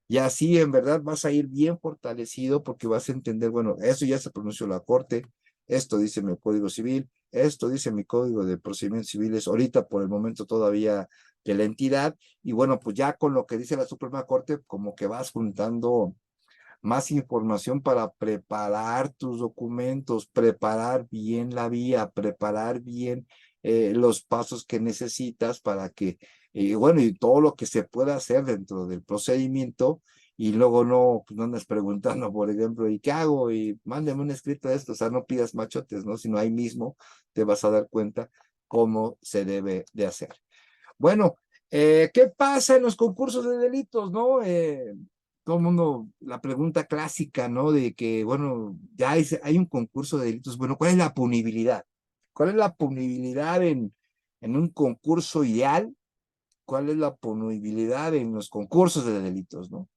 Y así en verdad vas a ir bien fortalecido porque vas a entender, bueno, eso ya se pronunció la Corte, esto dice mi Código Civil, esto dice mi Código de Procedimientos Civiles, ahorita por el momento todavía de la entidad, y bueno, pues ya con lo que dice la Suprema Corte, como que vas juntando más información para preparar tus documentos, preparar bien la vía, preparar bien los pasos que necesitas para que, bueno, y todo lo que se pueda hacer dentro del procedimiento, y luego no, pues no andas preguntando, por ejemplo, ¿y qué hago? Y mándeme un escrito de esto, o sea, no pidas machotes, ¿no? Sino ahí mismo te vas a dar cuenta cómo se debe de hacer. Bueno, ¿qué pasa en los concursos de delitos, no? Todo el mundo, la pregunta clásica, ¿no? De que, bueno, ya hay un concurso de delitos, bueno, ¿cuál es la punibilidad? ¿Cuál es la punibilidad en un concurso ideal? ¿Cuál es la punibilidad en los concursos de delitos, no?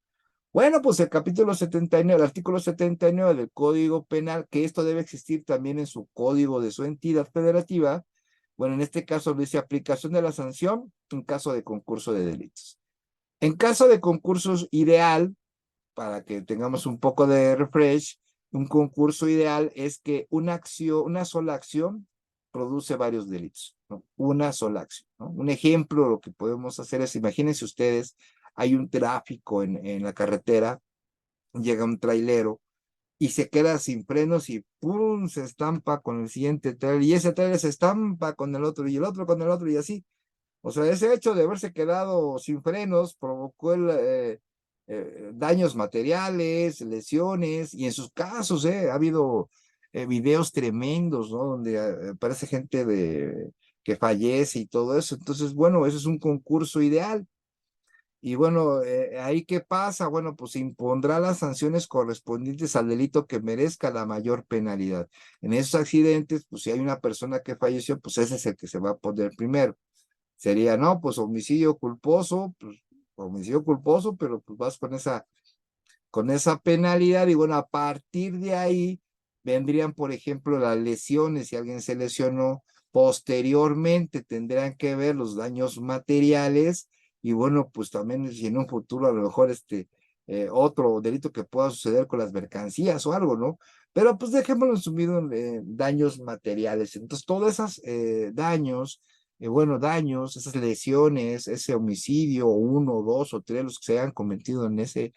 Bueno, pues el capítulo 79, el artículo 79 del Código Penal, que esto debe existir también en su código de su entidad federativa. Bueno, en este caso dice aplicación de la sanción en caso de concurso de delitos. En caso de concursos ideal, para que tengamos un poco de refresh, un concurso ideal es que una sola acción produce varios delitos, ¿no? Una sola acción, ¿no? Un ejemplo, lo que podemos hacer es, imagínense ustedes, hay un tráfico en la carretera, llega un trailero y se queda sin frenos y ¡pum! Se estampa con el siguiente trailer y ese trailer se estampa con el otro y el otro con el otro y así. O sea, ese hecho de haberse quedado sin frenos provocó daños materiales, lesiones, y en sus casos ha habido videos tremendos, ¿no? Donde aparece gente que fallece y todo eso. Entonces, bueno, eso es un concurso ideal. Y bueno, ahí qué pasa, bueno, pues impondrá las sanciones correspondientes al delito que merezca la mayor penalidad. En esos accidentes, pues si hay una persona que falleció, pues ese es el que se va a poner primero. Sería, no, pues homicidio culposo, pero pues vas con esa penalidad y bueno, a partir de ahí vendrían, por ejemplo, las lesiones, si alguien se lesionó, posteriormente tendrán que ver los daños materiales y bueno, pues también si en un futuro a lo mejor otro delito que pueda suceder con las mercancías o algo, ¿no? Pero pues dejémoslo sumido en daños materiales. Entonces, todos esos daños, daños, esas lesiones, ese homicidio, uno, dos o tres, los que se hayan cometido en ese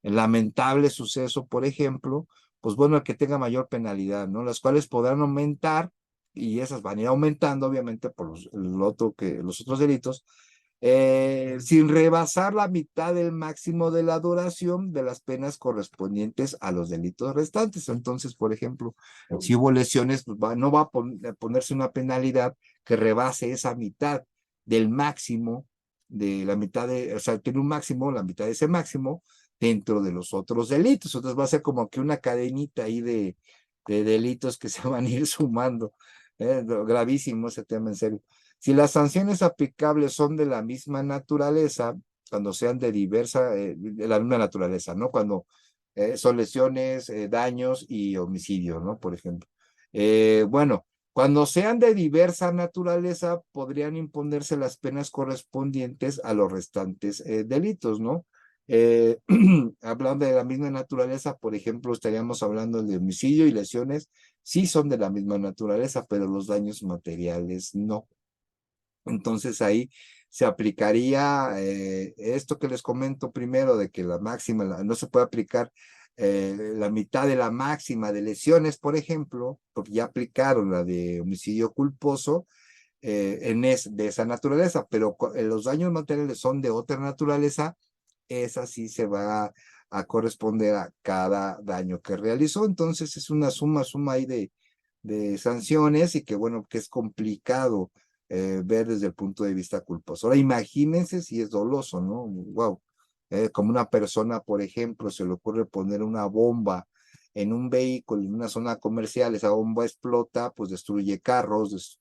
lamentable suceso, por ejemplo, pues bueno, el que tenga mayor penalidad, ¿no? Las cuales podrán aumentar y esas van a ir aumentando, obviamente, por los otros delitos, sin rebasar la mitad del máximo de la duración de las penas correspondientes a los delitos restantes. Entonces, por ejemplo, si hubo lesiones, pues no va a ponerse una penalidad que rebase esa mitad del máximo de la mitad o sea, tiene un máximo, la mitad de ese máximo, dentro de los otros delitos. Entonces va a ser como que una cadenita ahí de delitos que se van a ir sumando. Gravísimo ese tema, en serio. Si las sanciones aplicables son de la misma naturaleza, cuando sean de la misma naturaleza, ¿no? Cuando son lesiones, daños y homicidio, ¿no? Por ejemplo. Bueno, cuando sean de diversa naturaleza, podrían imponerse las penas correspondientes a los restantes delitos, ¿no? Hablando de la misma naturaleza, por ejemplo, estaríamos hablando de homicidio y lesiones, sí son de la misma naturaleza, pero los daños materiales no. Entonces ahí se aplicaría esto que les comento primero, de que la máxima, no se puede aplicar la mitad de la máxima de lesiones, por ejemplo, porque ya aplicaron la de homicidio culposo, de esa naturaleza, pero los daños materiales son de otra naturaleza, esa sí se va a corresponder a cada daño que realizó. Entonces es una suma ahí de sanciones y que bueno, que es complicado ver desde el punto de vista culposo. Ahora imagínense si es doloso, ¿no? Wow. Como una persona, por ejemplo, se le ocurre poner una bomba en un vehículo, en una zona comercial, esa bomba explota, pues destruye carros,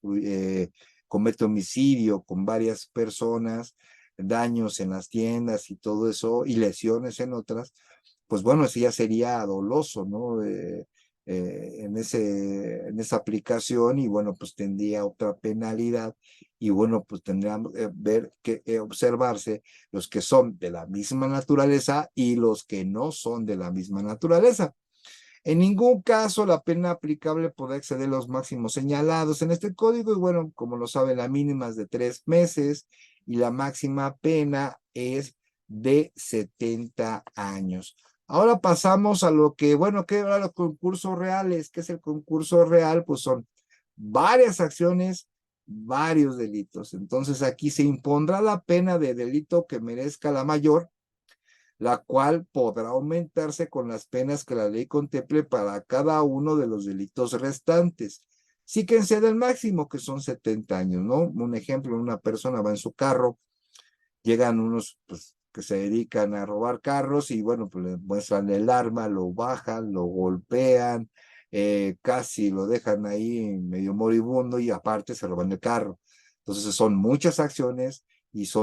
comete homicidio con varias personas, daños en las tiendas y todo eso, y lesiones en otras, pues bueno, eso ya sería doloso, ¿no? En esa aplicación y bueno, pues tendría otra penalidad y bueno, pues tendríamos observarse los que son de la misma naturaleza y los que no son de la misma naturaleza. En ningún caso la pena aplicable podrá exceder los máximos señalados en este código y bueno, como lo sabe, la mínima es de 3 meses y la máxima pena es de 70 años. Ahora pasamos a lo que, bueno, ¿qué eran los concursos reales? ¿Qué es el concurso real? Pues son varias acciones, varios delitos. Entonces aquí se impondrá la pena de delito que merezca la mayor, la cual podrá aumentarse con las penas que la ley contemple para cada uno de los delitos restantes. Sí que excede el máximo, que son 70 años, ¿no? Un ejemplo, una persona va en su carro, llegan unos pues, que se dedican a robar carros y bueno, pues le muestran el arma, lo bajan, lo golpean, casi lo dejan ahí medio moribundo y aparte se roban el carro. Entonces son muchas acciones y es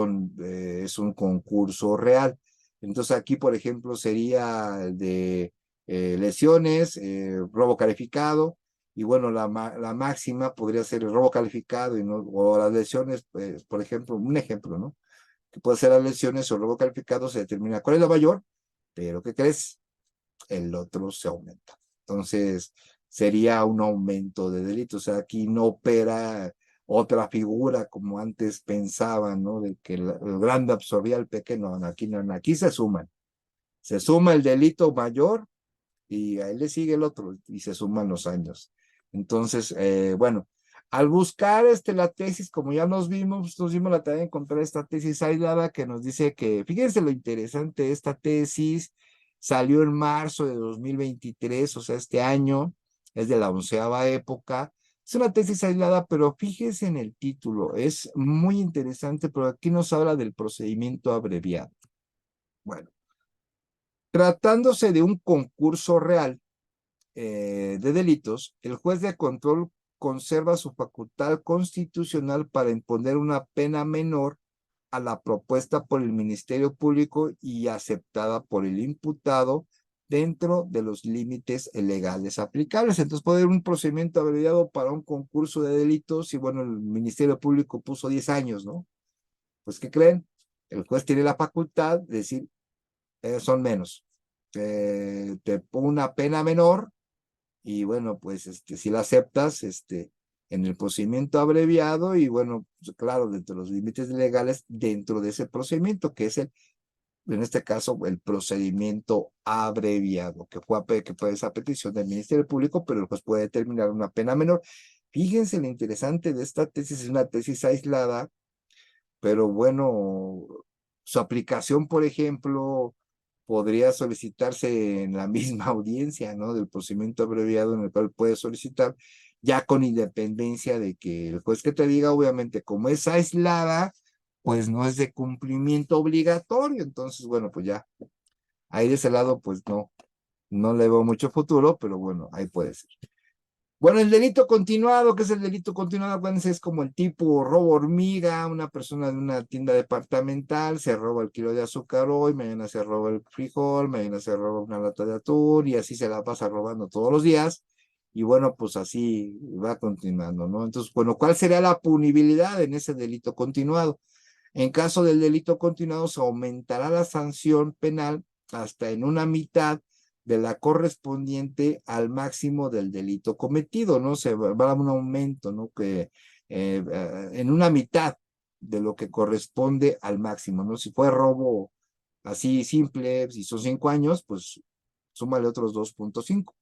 un concurso real. Entonces aquí, por ejemplo, sería el de lesiones, robo calificado, y bueno, la máxima podría ser el robo calificado o las lesiones, por ejemplo, un ejemplo, ¿no? Que puede ser las lesiones o robo calificado, se determina cuál es la mayor, pero ¿qué crees? El otro se aumenta. Entonces, sería un aumento de delitos. O sea, aquí no opera otra figura como antes pensaban, ¿no? De que el grande absorbía al pequeño. No, aquí no, aquí se suman. Se suma el delito mayor y a él le sigue el otro y se suman los años. Entonces, bueno, al buscar la tesis, como ya nos dimos la tarea de encontrar esta tesis aislada que nos dice que, fíjense lo interesante de esta tesis, salió en marzo de 2023, o sea, este año, es de la 11ª época. Es una tesis aislada, pero fíjese en el título, es muy interesante, pero aquí nos habla del procedimiento abreviado. Bueno, tratándose de un concurso real de delitos, el juez de control conserva su facultad constitucional para imponer una pena menor a la propuesta por el Ministerio Público y aceptada por el imputado dentro de los límites legales aplicables. Entonces puede haber un procedimiento abreviado para un concurso de delitos y bueno, el Ministerio Público puso 10 años, ¿no? Pues ¿qué creen? El juez tiene la facultad de decir, son menos. Te pongo una pena menor y bueno, pues si la aceptas, en el procedimiento abreviado y bueno, pues, claro, dentro de los límites legales, dentro de ese procedimiento, que es en este caso, el procedimiento abreviado, que fue esa petición del Ministerio Público, pero pues puede determinar una pena menor. Fíjense lo interesante de esta tesis, es una tesis aislada, pero bueno, su aplicación, por ejemplo, podría solicitarse en la misma audiencia, ¿no? Del procedimiento abreviado en el cual puede solicitar, ya con independencia de que el juez que te diga, obviamente, como es aislada, pues no es de cumplimiento obligatorio. Entonces, bueno, pues ya, ahí de ese lado, pues no le veo mucho futuro, pero bueno, ahí puede ser. Bueno, el delito continuado, ¿qué es el delito continuado? Acuérdense, es como el tipo robo hormiga, una persona de una tienda departamental se roba el kilo de azúcar hoy, mañana se roba el frijol, mañana se roba una lata de atún y así se la pasa robando todos los días. Y bueno, pues así va continuando, ¿no? Entonces, bueno, ¿cuál sería la punibilidad en ese delito continuado? En caso del delito continuado, se aumentará la sanción penal hasta en una mitad de la correspondiente al máximo del delito cometido, ¿no? Se va a dar un aumento, ¿no? Que en una mitad de lo que corresponde al máximo, ¿no? Si fue robo así simple, si son 5 años, pues súmale otros 2.5,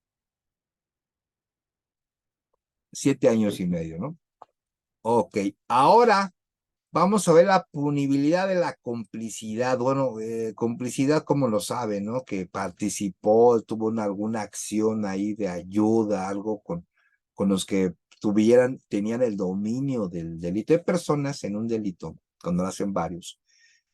7 años y medio, ¿no? Ok, ahora vamos a ver la punibilidad de la complicidad. Bueno, complicidad, como lo sabe, ¿no? Que participó, tuvo alguna acción ahí de ayuda, algo con los que tenían el dominio del delito de personas en un delito, cuando lo hacen varios,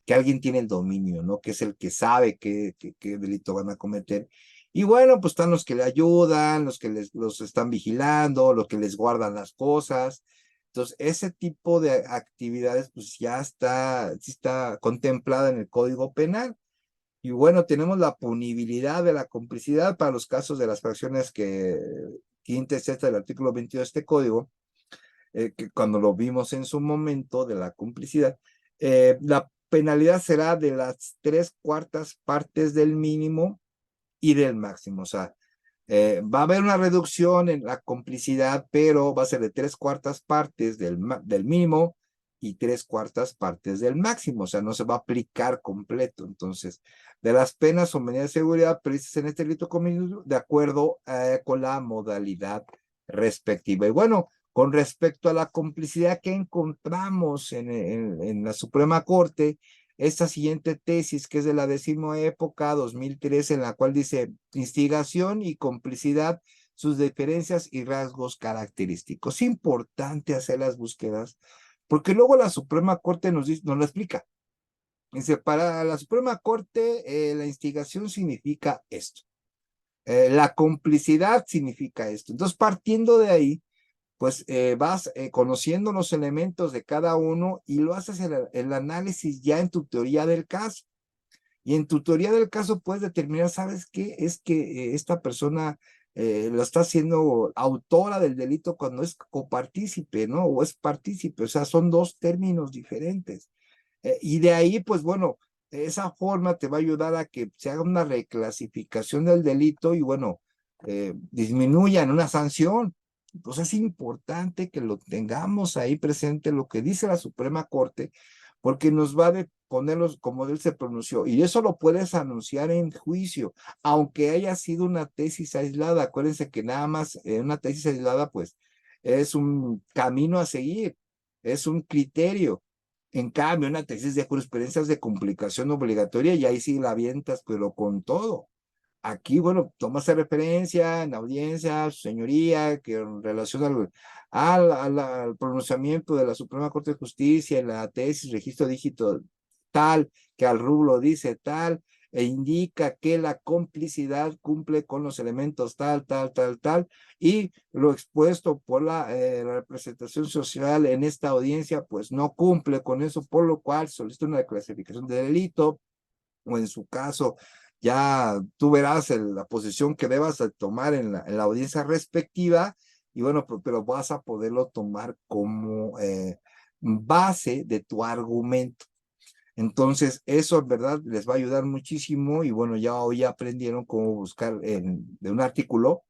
que alguien tiene el dominio, ¿no? Que es el que sabe qué delito van a cometer. Y bueno, pues están los que le ayudan, los que los están vigilando, los que les guardan las cosas. Entonces, ese tipo de actividades, pues ya sí está contemplada en el Código Penal. Y bueno, tenemos la punibilidad de la complicidad para los casos de las fracciones quinta y sexta del artículo 22 de este código, que cuando lo vimos en su momento de la complicidad, la penalidad será de las 3/4 partes del mínimo y del máximo. O sea, va a haber una reducción en la complicidad, pero va a ser de 3/4 partes del mínimo y 3/4 partes del máximo. O sea, no se va a aplicar completo. Entonces, de las penas o medidas de seguridad previstas en este delito común, de acuerdo con la modalidad respectiva. Y bueno, con respecto a la complicidad que encontramos en la Suprema Corte, esta siguiente tesis, que es de la 10ª época, 2013, en la cual dice instigación y complicidad, sus diferencias y rasgos característicos. Es importante hacer las búsquedas, porque luego la Suprema Corte nos lo explica. Dice, para la Suprema Corte, la instigación significa esto. La complicidad significa esto. Entonces, partiendo de ahí, pues vas conociendo los elementos de cada uno y lo haces el análisis ya en tu teoría del caso. Y en tu teoría del caso puedes determinar, ¿sabes qué? Es que esta persona lo está haciendo autora del delito cuando es copartícipe, ¿no? O es partícipe, o sea, son dos términos diferentes. Y de ahí, pues bueno, esa forma te va a ayudar a que se haga una reclasificación del delito y bueno, disminuyan una sanción. Entonces es importante que lo tengamos ahí presente lo que dice la Suprema Corte, porque nos va a ponerlos como él se pronunció. Y eso lo puedes anunciar en juicio, aunque haya sido una tesis aislada. Acuérdense que nada más una tesis aislada, pues, es un camino a seguir, es un criterio. En cambio, una tesis de jurisprudencia es de complicación obligatoria y ahí sí la avientas, pero con todo. aquí, bueno, tómase referencia en la audiencia, su señoría, que en relación al pronunciamiento de la Suprema Corte de Justicia en la tesis registro dígito tal, que al rublo dice tal, e indica que la complicidad cumple con los elementos tal, tal, tal, tal, y lo expuesto por la representación social en esta audiencia, pues no cumple con eso, por lo cual solicita una clasificación de delito, o en su caso, ya tú verás la posición que debas tomar en la audiencia respectiva, y bueno, pero vas a poderlo tomar como base de tu argumento. Entonces, eso en verdad les va a ayudar muchísimo, y bueno, ya hoy aprendieron cómo buscar de un artículo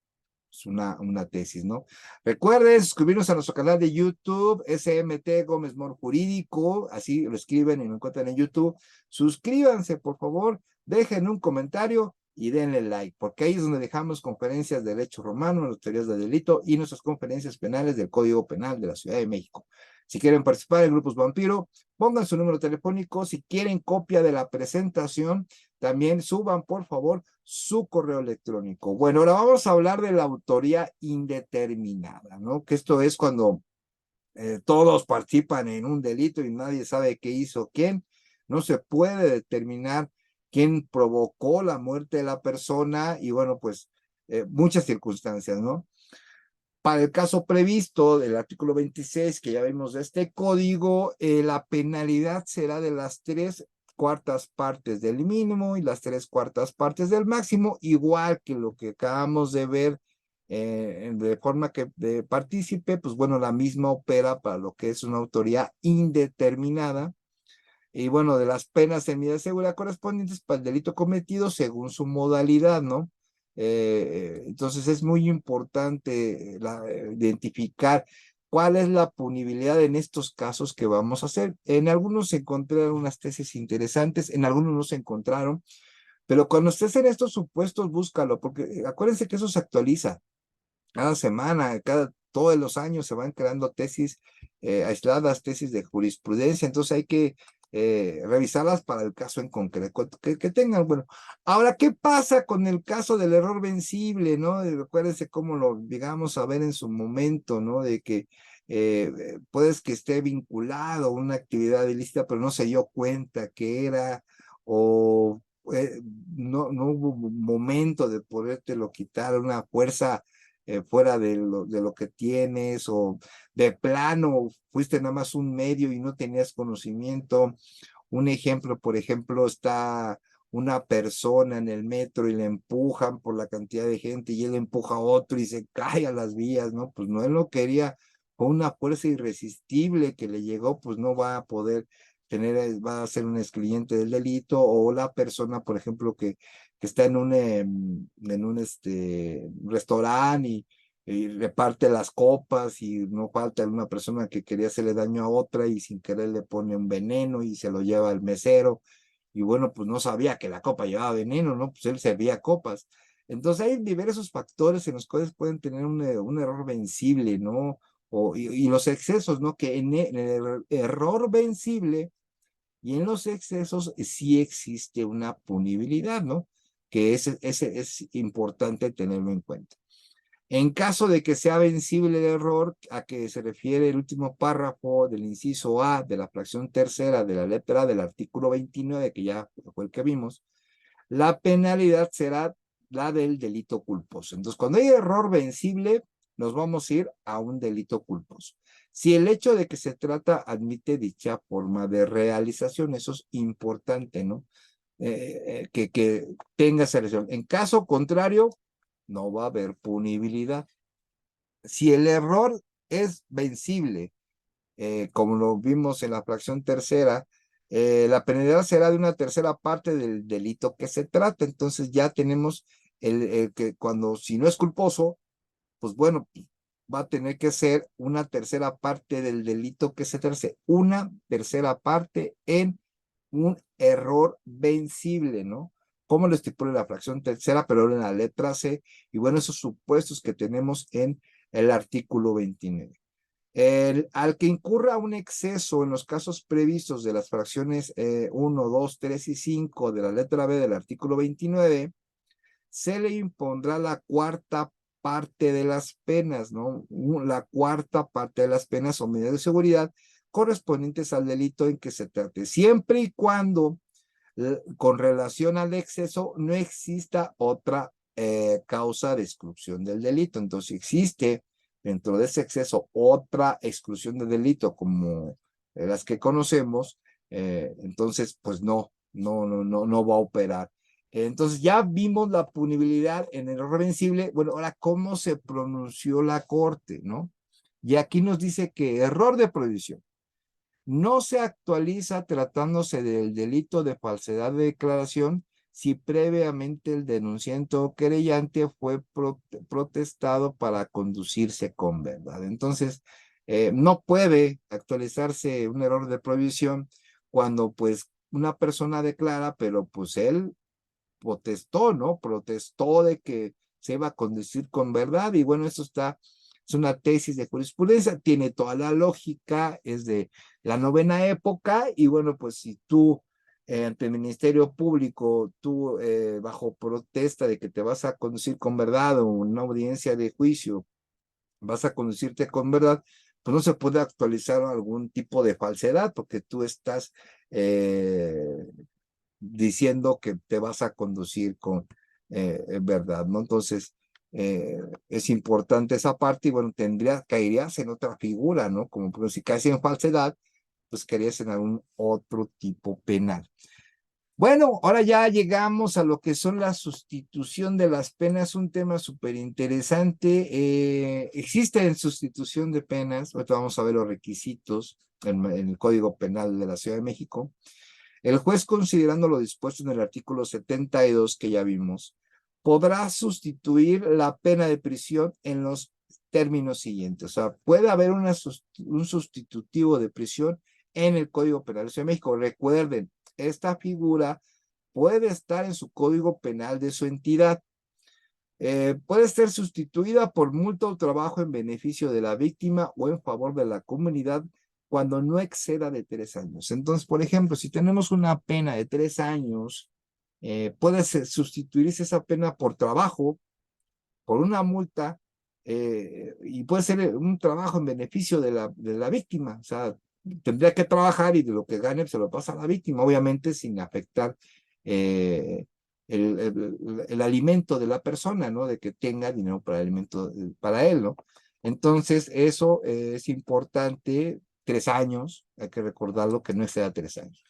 es una tesis, ¿no? Recuerden suscribirnos a nuestro canal de YouTube, SMT Gómez Mor Jurídico, así lo escriben y lo encuentran en YouTube. Suscríbanse, por favor, dejen un comentario y denle like, porque ahí es donde dejamos conferencias de derecho romano, las teorías de delito y nuestras conferencias penales del Código Penal de la Ciudad de México. Si quieren participar en Grupos Vampiro, pongan su número telefónico. Si quieren copia de la presentación, también suban, por favor, su correo electrónico. Bueno, ahora vamos a hablar de la autoría indeterminada, ¿no? Que esto es cuando todos participan en un delito y nadie sabe qué hizo quién. No se puede determinar quién provocó la muerte de la persona y bueno, pues muchas circunstancias, ¿no? Para el caso previsto del artículo 26, que ya vimos de este código, la penalidad será de las 3/4 del mínimo y las 3/4 del máximo, igual que lo que acabamos de ver de forma que de partícipe, pues bueno, la misma opera para lo que es una autoría indeterminada. Y bueno, de las penas en medida de seguridad correspondientes para el delito cometido según su modalidad, ¿no? Entonces es muy importante identificar cuál es la punibilidad en estos casos que vamos a hacer. En algunos se encontraron unas tesis interesantes, en algunos no se encontraron, pero cuando estés en estos supuestos, búscalo, porque acuérdense que eso se actualiza cada semana, todos los años se van creando tesis aisladas, tesis de jurisprudencia, entonces hay que revisarlas para el caso en concreto, que tengan, bueno. Ahora, ¿qué pasa con el caso del error vencible, no? Recuérdense cómo lo llegamos a ver en su momento, ¿no? De que puedes que esté vinculado a una actividad ilícita, pero no se dio cuenta que era, o no hubo momento de podértelo quitar, una fuerza fuera de lo que tienes, o de plano fuiste nada más un medio y no tenías conocimiento. Un ejemplo, por ejemplo, está una persona en el metro y le empujan por la cantidad de gente y él empuja a otro y se cae a las vías, ¿no? Pues no, él lo quería, con una fuerza irresistible que le llegó, pues no va a poder va a ser un excluyente del delito. O la persona, por ejemplo, que está en un restaurante y reparte las copas y no falta una persona que quería hacerle daño a otra y sin querer le pone un veneno y se lo lleva al mesero. Y bueno, pues no sabía que la copa llevaba veneno, ¿no? Pues él servía copas. Entonces hay diversos factores en los cuales pueden tener un error vencible, ¿no? Y los excesos, ¿no? Que en el error vencible y en los excesos sí existe una punibilidad, ¿no? Que ese es importante tenerlo en cuenta. En caso de que sea vencible el error a que se refiere el último párrafo del inciso A de la fracción tercera de la letra A del artículo 29, que ya fue el que vimos, la penalidad será la del delito culposo. Entonces, cuando hay error vencible, nos vamos a ir a un delito culposo. Si el hecho de que se trata admite dicha forma de realización, eso es importante, ¿no? Que tenga esa relación. En caso contrario, no va a haber punibilidad. Si el error es vencible, como lo vimos en la fracción tercera, la penalidad será de una tercera parte del delito que se trata. Entonces ya tenemos el que cuando, si no es culposo, pues bueno, va a tener que ser una tercera parte del delito que se trata, una tercera parte en un error vencible, ¿no? Como lo estipula la fracción tercera, pero en la letra C, y bueno, esos supuestos que tenemos en el artículo 29. Al que incurra un exceso en los casos previstos de las fracciones 1, 2, 3 y 5 de la letra B del artículo 29, se le impondrá la cuarta parte de las penas, ¿no? La cuarta parte de las penas o medidas de seguridad correspondientes al delito en que se trate, siempre y cuando con relación al exceso no exista otra causa de exclusión del delito. Entonces, si existe dentro de ese exceso otra exclusión del delito como las que conocemos, entonces pues no va a operar. Entonces ya vimos la punibilidad en el reversible. Bueno, ahora, ¿cómo se pronunció la Corte, no? Y aquí nos dice que error de prohibición no se actualiza tratándose del delito de falsedad de declaración si previamente el denunciante o querellante fue protestado para conducirse con verdad. Entonces, no puede actualizarse un error de prohibición cuando pues una persona declara, pero pues él protestó, ¿no? Protestó de que se iba a conducir con verdad y bueno, eso es una tesis de jurisprudencia, tiene toda la lógica, es de la novena época y bueno, pues si tú ante el Ministerio Público, tú bajo protesta de que te vas a conducir con verdad o una audiencia de juicio, vas a conducirte con verdad, pues no se puede actualizar algún tipo de falsedad porque tú estás diciendo que te vas a conducir con verdad, ¿no? Entonces, es importante esa parte y bueno, caerías en otra figura, ¿no? Como por si caes en falsedad, pues caerías en algún otro tipo penal. Bueno, ahora ya llegamos a lo que son la sustitución de las penas, un tema súper interesante. Existe en sustitución de penas, ahorita vamos a ver los requisitos en el Código Penal de la Ciudad de México. El juez, considerando lo dispuesto en el artículo 72 que ya vimos, podrá sustituir la pena de prisión en los términos siguientes. O sea, puede haber un sustitutivo de prisión en el Código Penal de la Ciudad de México. Recuerden, esta figura puede estar en su Código Penal de su entidad. Puede ser sustituida por multa o trabajo en beneficio de la víctima o en favor de la comunidad cuando no exceda de 3 años. Entonces, por ejemplo, si tenemos una pena de 3 años, puede sustituirse esa pena por trabajo, por una multa, y puede ser un trabajo en beneficio de la víctima. O sea, tendría que trabajar y de lo que gane se lo pasa a la víctima, obviamente sin afectar el alimento de la persona, ¿no? De que tenga dinero para el alimento para él, ¿no? Entonces, eso es importante. 3 años, hay que recordarlo que no exceda 3 años.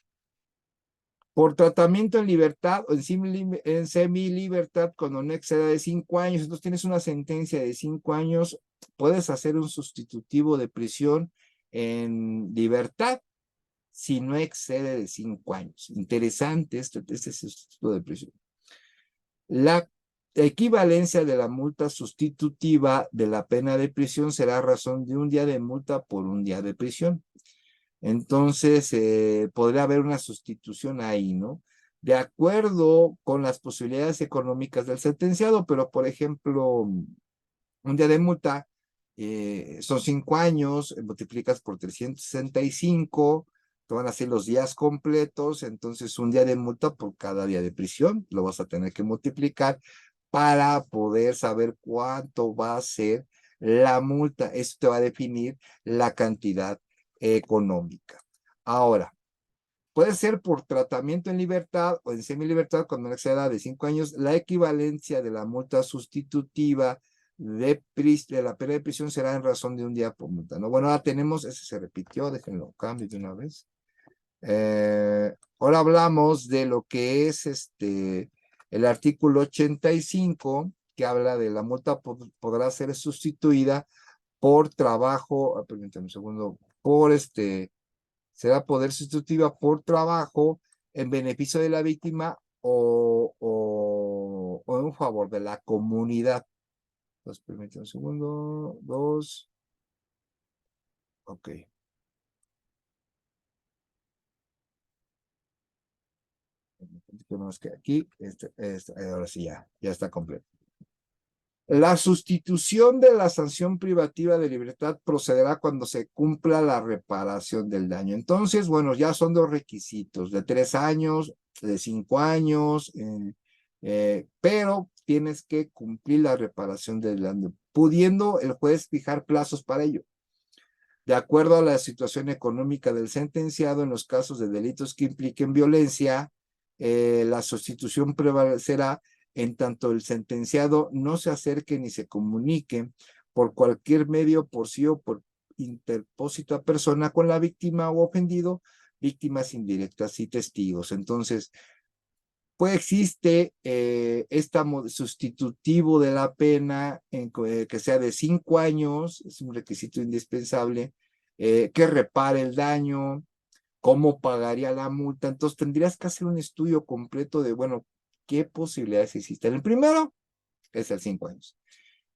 Por tratamiento en libertad o en semilibertad cuando no exceda de 5 años, entonces tienes una sentencia de 5 años, puedes hacer un sustitutivo de prisión en libertad si no excede de 5 años. Interesante este sustituto de prisión. La equivalencia de la multa sustitutiva de la pena de prisión será razón de un día de multa por un día de prisión. Entonces, podría haber una sustitución ahí, ¿no? De acuerdo con las posibilidades económicas del sentenciado, pero por ejemplo, un día de multa son 5 años, multiplicas por 365, te van a ser los días completos, entonces un día de multa por cada día de prisión, lo vas a tener que multiplicar para poder saber cuánto va a ser la multa. Eso te va a definir la cantidad económica. Ahora, puede ser por tratamiento en libertad o en semilibertad cuando no exceda de 5 años, la equivalencia de la multa sustitutiva de la pena de prisión será en razón de un día por multa, ¿no? Bueno, ahora tenemos, ese se repitió, déjenlo cambio de una vez. Ahora hablamos de lo que es el artículo 85, que habla de la multa podrá ser sustituida por trabajo, permítanme un segundo, será poder sustitutiva por trabajo en beneficio de la víctima o en favor de la comunidad. Entonces, permítanme un segundo, 2, ok. Que aquí, ahora sí ya está completo. La sustitución de la sanción privativa de libertad procederá cuando se cumpla la reparación del daño. Entonces, bueno, ya son 2 requisitos, de 3 años, de 5 años, pero tienes que cumplir la reparación del daño, pudiendo el juez fijar plazos para ello. De acuerdo a la situación económica del sentenciado, en los casos de delitos que impliquen violencia, la sustitución prevalecerá en tanto el sentenciado no se acerque ni se comunique por cualquier medio, por sí o por interpósito a persona con la víctima o ofendido, víctimas indirectas y testigos. Entonces, pues existe este sustitutivo de la pena que sea de 5 años, es un requisito indispensable, que repare el daño, cómo pagaría la multa. Entonces tendrías que hacer un estudio completo de, bueno, qué posibilidades existen. El primero es el 5 años.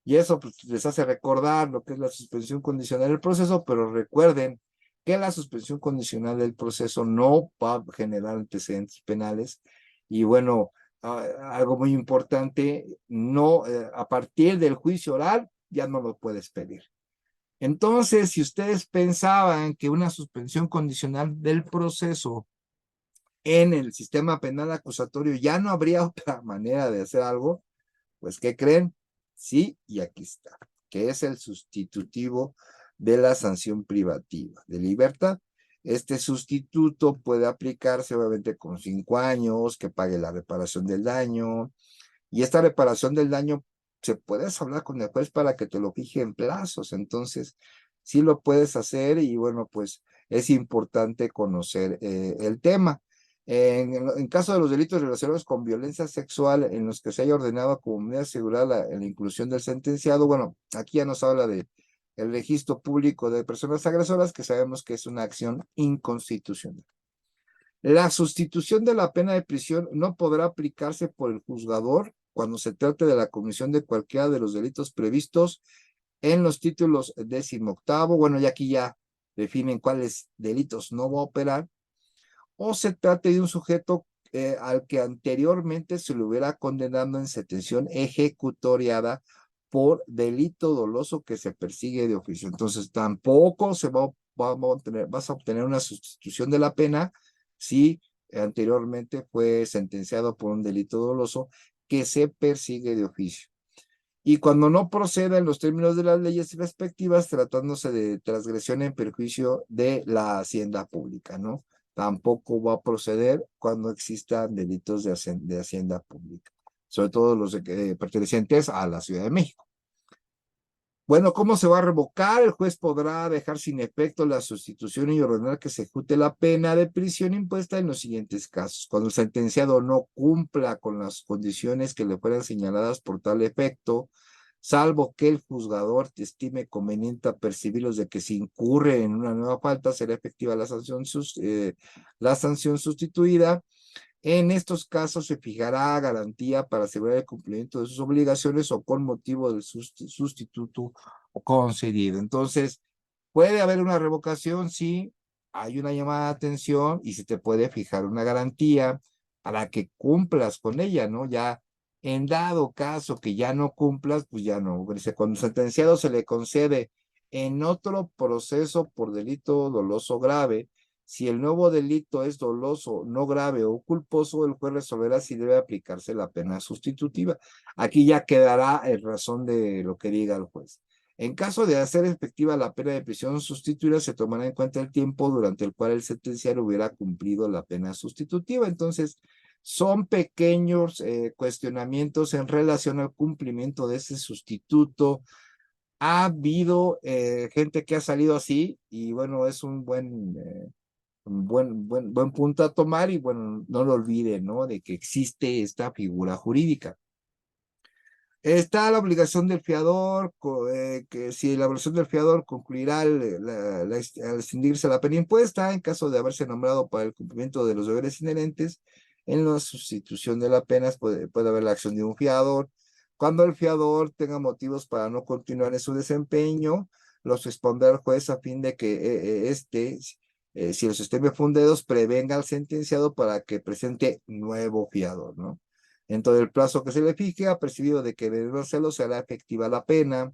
Y eso pues, les hace recordar lo que es la suspensión condicional del proceso, pero recuerden que la suspensión condicional del proceso no va a generar antecedentes penales. Y bueno, algo muy importante, no, a partir del juicio oral ya no lo puedes pedir. Entonces, si ustedes pensaban que una suspensión condicional del proceso en el sistema penal acusatorio ya no habría otra manera de hacer algo, pues ¿qué creen? Sí, y aquí está, que es el sustitutivo de la sanción privativa de libertad. Este sustituto puede aplicarse obviamente con 5 años, que pague la reparación del daño, y esta reparación del daño se puedes hablar con el juez para que te lo fije en plazos. Entonces, sí lo puedes hacer y bueno, pues es importante conocer el tema. En caso de los delitos relacionados con violencia sexual en los que se haya ordenado como medida asegurada la inclusión del sentenciado, bueno, aquí ya nos habla de el registro público de personas agresoras, que sabemos que es una acción inconstitucional. La sustitución de la pena de prisión no podrá aplicarse por el juzgador cuando se trate de la comisión de cualquiera de los delitos previstos en los títulos 18º, bueno, y aquí ya definen cuáles delitos no va a operar, o se trate de un sujeto al que anteriormente se le hubiera condenado en sentencia ejecutoriada por delito doloso que se persigue de oficio. Entonces, tampoco vas a obtener una sustitución de la pena si anteriormente fue sentenciado por un delito doloso que se persigue de oficio. Y cuando no proceda en los términos de las leyes respectivas, tratándose de transgresión en perjuicio de la hacienda pública, ¿no? Tampoco va a proceder cuando existan delitos de hacienda pública, sobre todo los pertenecientes a la Ciudad de México. Bueno, ¿cómo se va a revocar? El juez podrá dejar sin efecto la sustitución y ordenar que se ejecute la pena de prisión impuesta en los siguientes casos. Cuando el sentenciado no cumpla con las condiciones que le fueran señaladas por tal efecto, salvo que el juzgador te estime conveniente percibirlos de que se incurre en una nueva falta, será efectiva la sanción sustituida. En estos casos se fijará garantía para asegurar el cumplimiento de sus obligaciones o con motivo del sustituto concedido. Entonces, puede haber una revocación, sí, hay una llamada de atención y se te puede fijar una garantía para que cumplas con ella, ¿no? Ya en dado caso que ya no cumplas, pues ya no. Cuando el sentenciado se le concede en otro proceso por delito doloso grave, si el nuevo delito es doloso, no grave o culposo, el juez resolverá si debe aplicarse la pena sustitutiva. Aquí ya quedará en razón de lo que diga el juez. En caso de hacer efectiva la pena de prisión sustituida, se tomará en cuenta el tiempo durante el cual el sentenciario hubiera cumplido la pena sustitutiva. Entonces, son pequeños cuestionamientos en relación al cumplimiento de ese sustituto. Ha habido gente que ha salido así y bueno, es un buen punto a tomar y bueno, no lo olviden, ¿no? De que existe esta figura jurídica. Está la obligación del fiador, que si la obligación del fiador concluirá al extinguirse la pena impuesta, en caso de haberse nombrado para el cumplimiento de los deberes inherentes, en la sustitución de la pena puede haber la acción de un fiador. Cuando el fiador tenga motivos para no continuar en su desempeño, los expondrá al juez a fin de que si los estime fundados, prevenga al sentenciado para que presente nuevo fiador, ¿no? En todo el plazo que se le fije, apercibido de que de no hacerlo será efectiva la pena.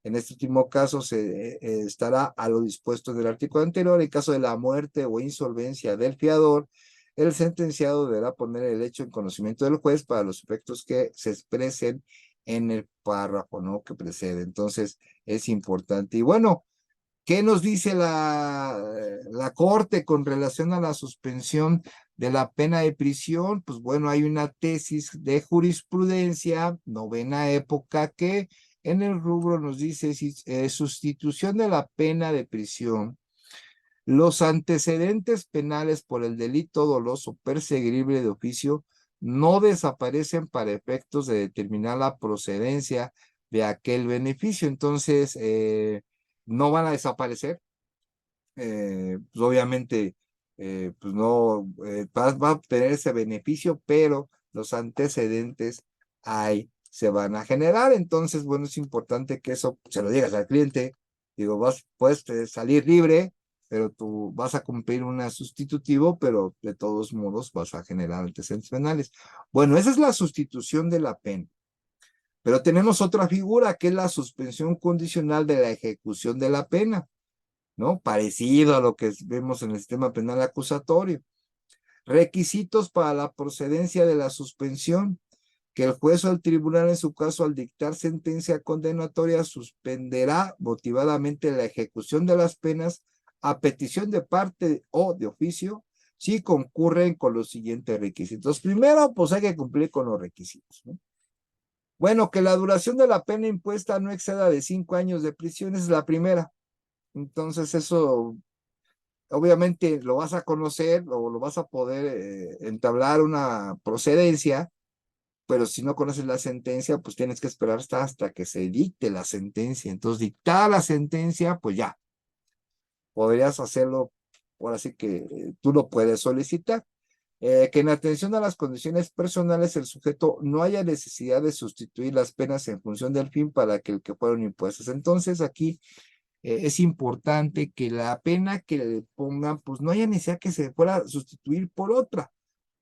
En este último caso se estará a lo dispuesto en el artículo anterior. En caso de la muerte o insolvencia del fiador, el sentenciado deberá poner el hecho en conocimiento del juez para los efectos que se expresen en el párrafo, ¿no?, que precede. Entonces, es importante. Y bueno, ¿qué nos dice la Corte con relación a la suspensión de la pena de prisión? Pues bueno, hay una tesis de jurisprudencia, novena época, que en el rubro nos dice sustitución de la pena de prisión. Los antecedentes penales por el delito doloso perseguible de oficio no desaparecen para efectos de determinar la procedencia de aquel beneficio. Entonces, no van a desaparecer. Pues obviamente, pues no, va a obtener ese beneficio, pero los antecedentes ahí se van a generar. Entonces, bueno, es importante que eso se lo digas al cliente. Digo, puedes salir libre, pero tú vas a cumplir un sustitutivo, pero de todos modos vas a generar antecedentes penales. Bueno, esa es la sustitución de la pena. Pero tenemos otra figura que es la suspensión condicional de la ejecución de la pena, ¿no? Parecido a lo que vemos en el sistema penal acusatorio. Requisitos para la procedencia de la suspensión: que el juez o el tribunal, en su caso, al dictar sentencia condenatoria, suspenderá motivadamente la ejecución de las penas a petición de parte o de oficio, si concurren con los siguientes requisitos. Primero, pues hay que cumplir con los requisitos, ¿no? Bueno, que la duración de la pena impuesta no exceda de 5 años de prisión, es la primera. Entonces, eso obviamente lo vas a conocer o lo vas a poder entablar una procedencia, pero si no conoces la sentencia, pues tienes que esperar hasta que se dicte la sentencia. Entonces, dictada la sentencia, pues ya, podrías hacerlo, por así que tú lo puedes solicitar. Que en atención a las condiciones personales, el sujeto no haya necesidad de sustituir las penas en función del fin para que el que fueron impuestas. Entonces, aquí es importante que la pena que le pongan, pues no haya necesidad que se pueda sustituir por otra,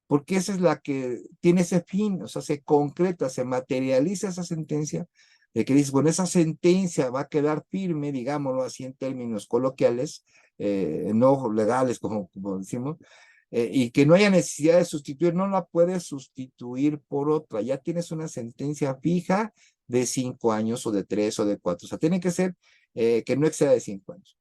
porque esa es la que tiene ese fin, o sea, se concreta, se materializa esa sentencia, de que dices, bueno, esa sentencia va a quedar firme, digámoslo así en términos coloquiales, no legales, como decimos, y que no haya necesidad de sustituir, no la puedes sustituir por otra, ya tienes una sentencia fija de 5 años o de 3 o de 4, o sea, tiene que ser que no exceda de 5 años.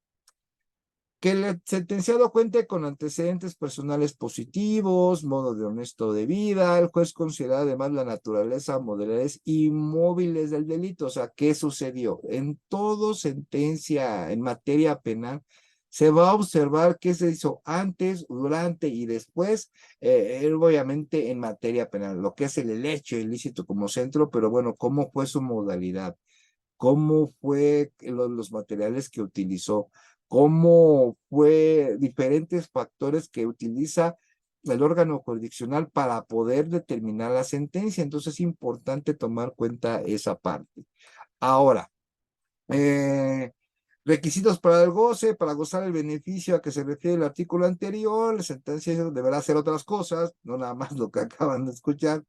Que el sentenciado cuente con antecedentes personales positivos, modo de honesto de vida. El juez considera además la naturaleza, modalidades y móviles del delito. O sea, ¿qué sucedió? En todo sentencia en materia penal se va a observar qué se hizo antes, durante y después, obviamente en materia penal, lo que es el hecho ilícito como centro, pero bueno, ¿cómo fue su modalidad? ¿Cómo fue los materiales que utilizó? ¿Cómo fue diferentes factores que utiliza el órgano jurisdiccional para poder determinar la sentencia? Entonces es importante tomar cuenta esa parte. Ahora, requisitos para el goce, para gozar el beneficio a que se refiere el artículo anterior, la sentencia deberá hacer otras cosas, no nada más lo que acaban de escuchar.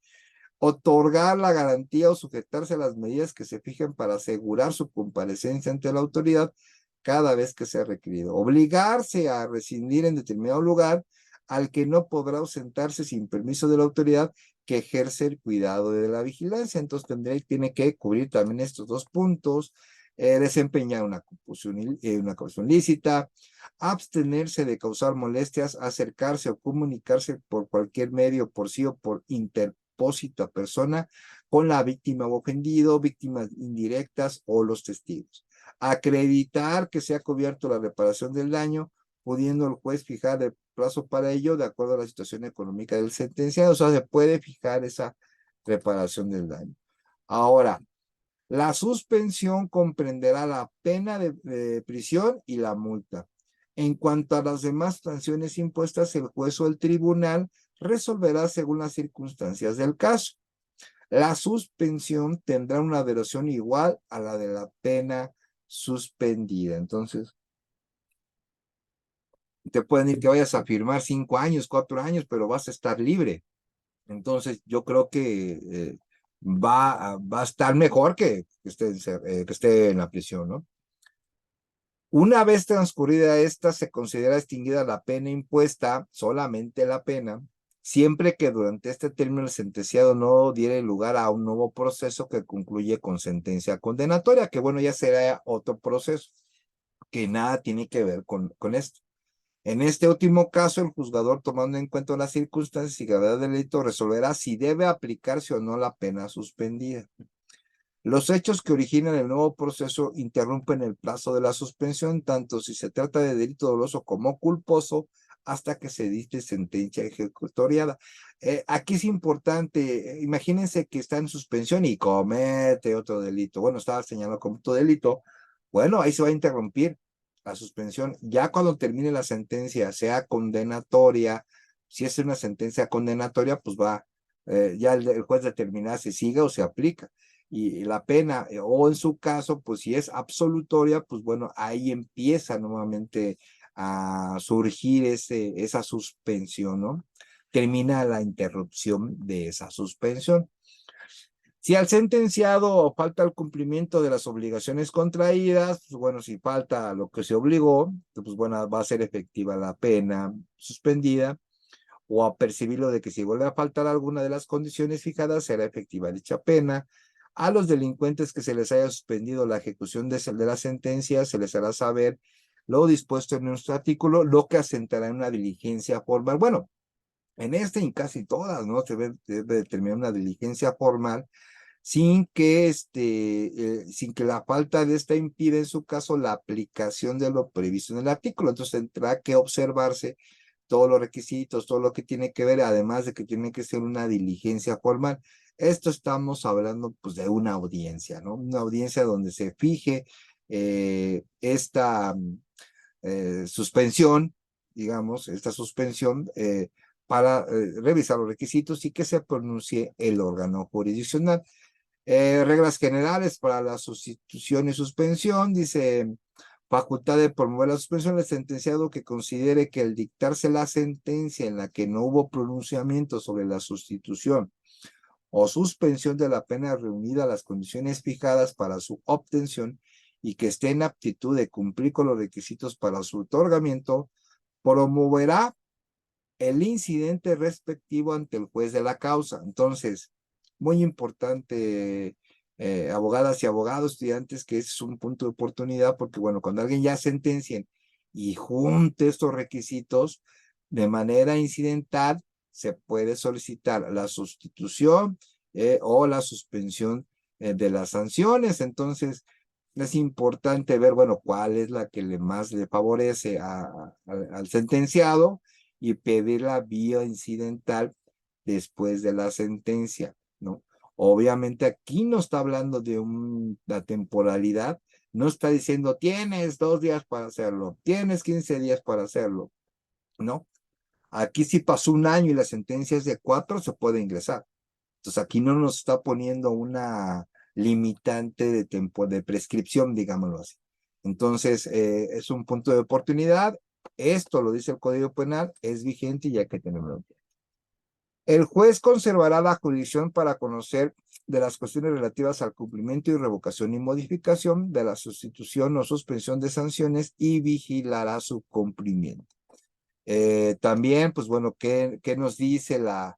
Otorgar la garantía o sujetarse a las medidas que se fijen para asegurar su comparecencia ante la autoridad cada vez que sea requerido. Obligarse a rescindir en determinado lugar al que no podrá ausentarse sin permiso de la autoridad que ejerce el cuidado de la vigilancia. Entonces tiene que cubrir también estos dos puntos. Desempeñar una confusión lícita, abstenerse de causar molestias, acercarse o comunicarse por cualquier medio, por sí o por interpósito a persona, con la víctima o ofendido, víctimas indirectas o los testigos. Acreditar que se ha cubierto la reparación del daño, pudiendo el juez fijar el plazo para ello de acuerdo a la situación económica del sentenciado. O sea, se puede fijar esa reparación del daño. Ahora, la suspensión comprenderá la pena de prisión y la multa. En cuanto a las demás sanciones impuestas, el juez o el tribunal resolverá según las circunstancias del caso. La suspensión tendrá una duración igual a la de la pena suspendida. Entonces, te pueden decir que vayas a firmar 5 años, 4 años, pero vas a estar libre. Entonces, yo creo que va a estar mejor que esté en la prisión, ¿no? Una vez transcurrida esta, se considera extinguida la pena impuesta, solamente la pena, siempre que durante este término el sentenciado no diere lugar a un nuevo proceso que concluye con sentencia condenatoria, que bueno, ya será otro proceso, que nada tiene que ver con esto. En este último caso, el juzgador, tomando en cuenta las circunstancias y gravedad del delito, resolverá si debe aplicarse o no la pena suspendida. Los hechos que originan el nuevo proceso interrumpen el plazo de la suspensión, tanto si se trata de delito doloso como culposo, hasta que se dicte sentencia ejecutoriada. Aquí es importante, imagínense que está en suspensión y comete otro delito. Bueno, estaba señalado como otro delito. Bueno, ahí se va a interrumpir la suspensión. Ya cuando termine la sentencia, sea condenatoria, si es una sentencia condenatoria, pues va, ya el juez determinará si sigue o se aplica y la pena, o en su caso, pues si es absolutoria, pues bueno, ahí empieza nuevamente a surgir esa suspensión, ¿no? Termina la interrupción de esa suspensión. Si al sentenciado falta el cumplimiento de las obligaciones contraídas, pues bueno, si falta lo que se obligó, pues bueno, va a ser efectiva la pena suspendida, o a percibirlo de que si vuelve a faltar alguna de las condiciones fijadas, será efectiva dicha pena. A los delincuentes que se les haya suspendido la ejecución de la sentencia, se les hará saber lo dispuesto en nuestro artículo, lo que asentará en una diligencia formal. Bueno, en este y casi todas, ¿no? Se debe determinar una diligencia formal sin que la falta de esta impida en su caso la aplicación de lo previsto en el artículo. Entonces tendrá que observarse todos los requisitos, todo lo que tiene que ver, además de que tiene que ser una diligencia formal. Esto estamos hablando pues de una audiencia, ¿no? Una audiencia donde se fije esta suspensión, digamos, esta suspensión para revisar los requisitos y que se pronuncie el órgano jurisdiccional. Reglas generales para la sustitución y suspensión, dice, facultad de promover la suspensión del sentenciado que considere que el dictarse la sentencia en la que no hubo pronunciamiento sobre la sustitución o suspensión de la pena reunida a las condiciones fijadas para su obtención y que esté en aptitud de cumplir con los requisitos para su otorgamiento, promoverá el incidente respectivo ante el juez de la causa. Entonces, muy importante, abogadas y abogados, estudiantes, que es un punto de oportunidad, porque bueno, cuando alguien ya sentencien y junte estos requisitos, de manera incidental, se puede solicitar la sustitución o la suspensión de las sanciones. Entonces, es importante ver, bueno, cuál es la que más le favorece al sentenciado y pedir la vía incidental después de la sentencia, ¿no? Obviamente aquí no está hablando de la temporalidad, no está diciendo tienes 2 días para hacerlo, tienes 15 días para hacerlo, ¿no? Aquí si pasó un año y la sentencia es de 4, se puede ingresar. Entonces aquí no nos está poniendo una limitante de prescripción, digámoslo así. Entonces es un punto de oportunidad. Esto lo dice el Código Penal, es vigente y hay que tenerlo en cuenta. El juez conservará la jurisdicción para conocer de las cuestiones relativas al cumplimiento y revocación y modificación de la sustitución o suspensión de sanciones y vigilará su cumplimiento. También, pues bueno, ¿qué nos dice a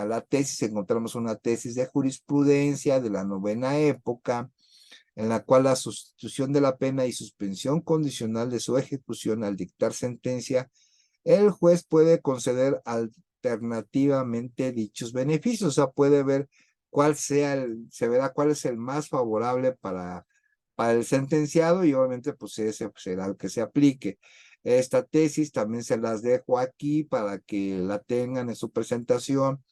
la tesis? Encontramos una tesis de jurisprudencia de la novena época, en la cual la sustitución de la pena y suspensión condicional de su ejecución al dictar sentencia, el juez puede conceder alternativamente dichos beneficios, o sea, puede ver se verá cuál es el más favorable para el sentenciado y obviamente pues ese será el que se aplique. Esta tesis también se las dejo aquí para que la tengan en su presentación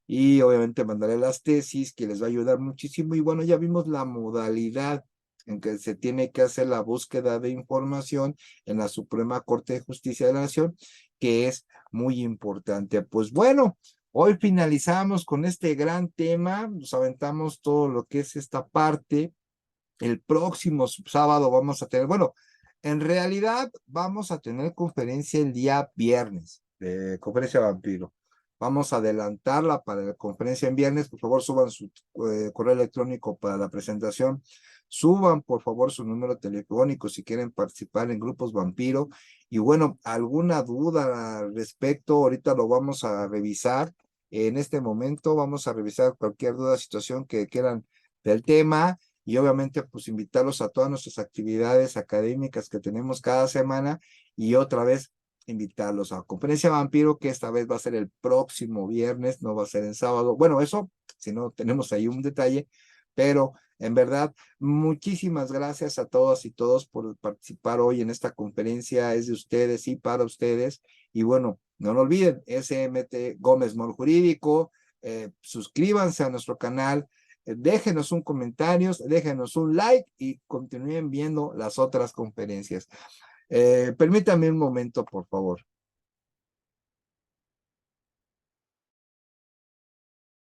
y obviamente mandaré las tesis que les va a ayudar muchísimo. Y bueno, ya vimos la modalidad en que se tiene que hacer la búsqueda de información en la Suprema Corte de Justicia de la Nación, que es muy importante. Pues bueno, hoy finalizamos con este gran tema, nos aventamos todo lo que es esta parte. El próximo sábado vamos a tener, bueno, en realidad vamos a tener conferencia el día viernes, de conferencia vampiro. Vamos a adelantarla para la conferencia en viernes. Por favor, suban su correo electrónico para la presentación suban por favor su número telefónico si quieren participar en grupos vampiro. Y bueno, alguna duda al respecto, ahorita lo vamos a revisar. En este momento vamos a revisar cualquier duda, situación que quieran del tema, y obviamente pues invitarlos a todas nuestras actividades académicas que tenemos cada semana, y otra vez invitarlos a Conferencia Vampiro, que esta vez va a ser el próximo viernes, no va a ser en sábado. Bueno, eso, si no tenemos ahí un detalle, pero en verdad, muchísimas gracias a todas y todos por participar hoy en esta conferencia. Es de ustedes y para ustedes. Y bueno, no lo olviden, SMT Gómez Mol Jurídico, suscríbanse a nuestro canal, déjenos un comentario, déjenos un like y continúen viendo las otras conferencias. Permítanme un momento, por favor.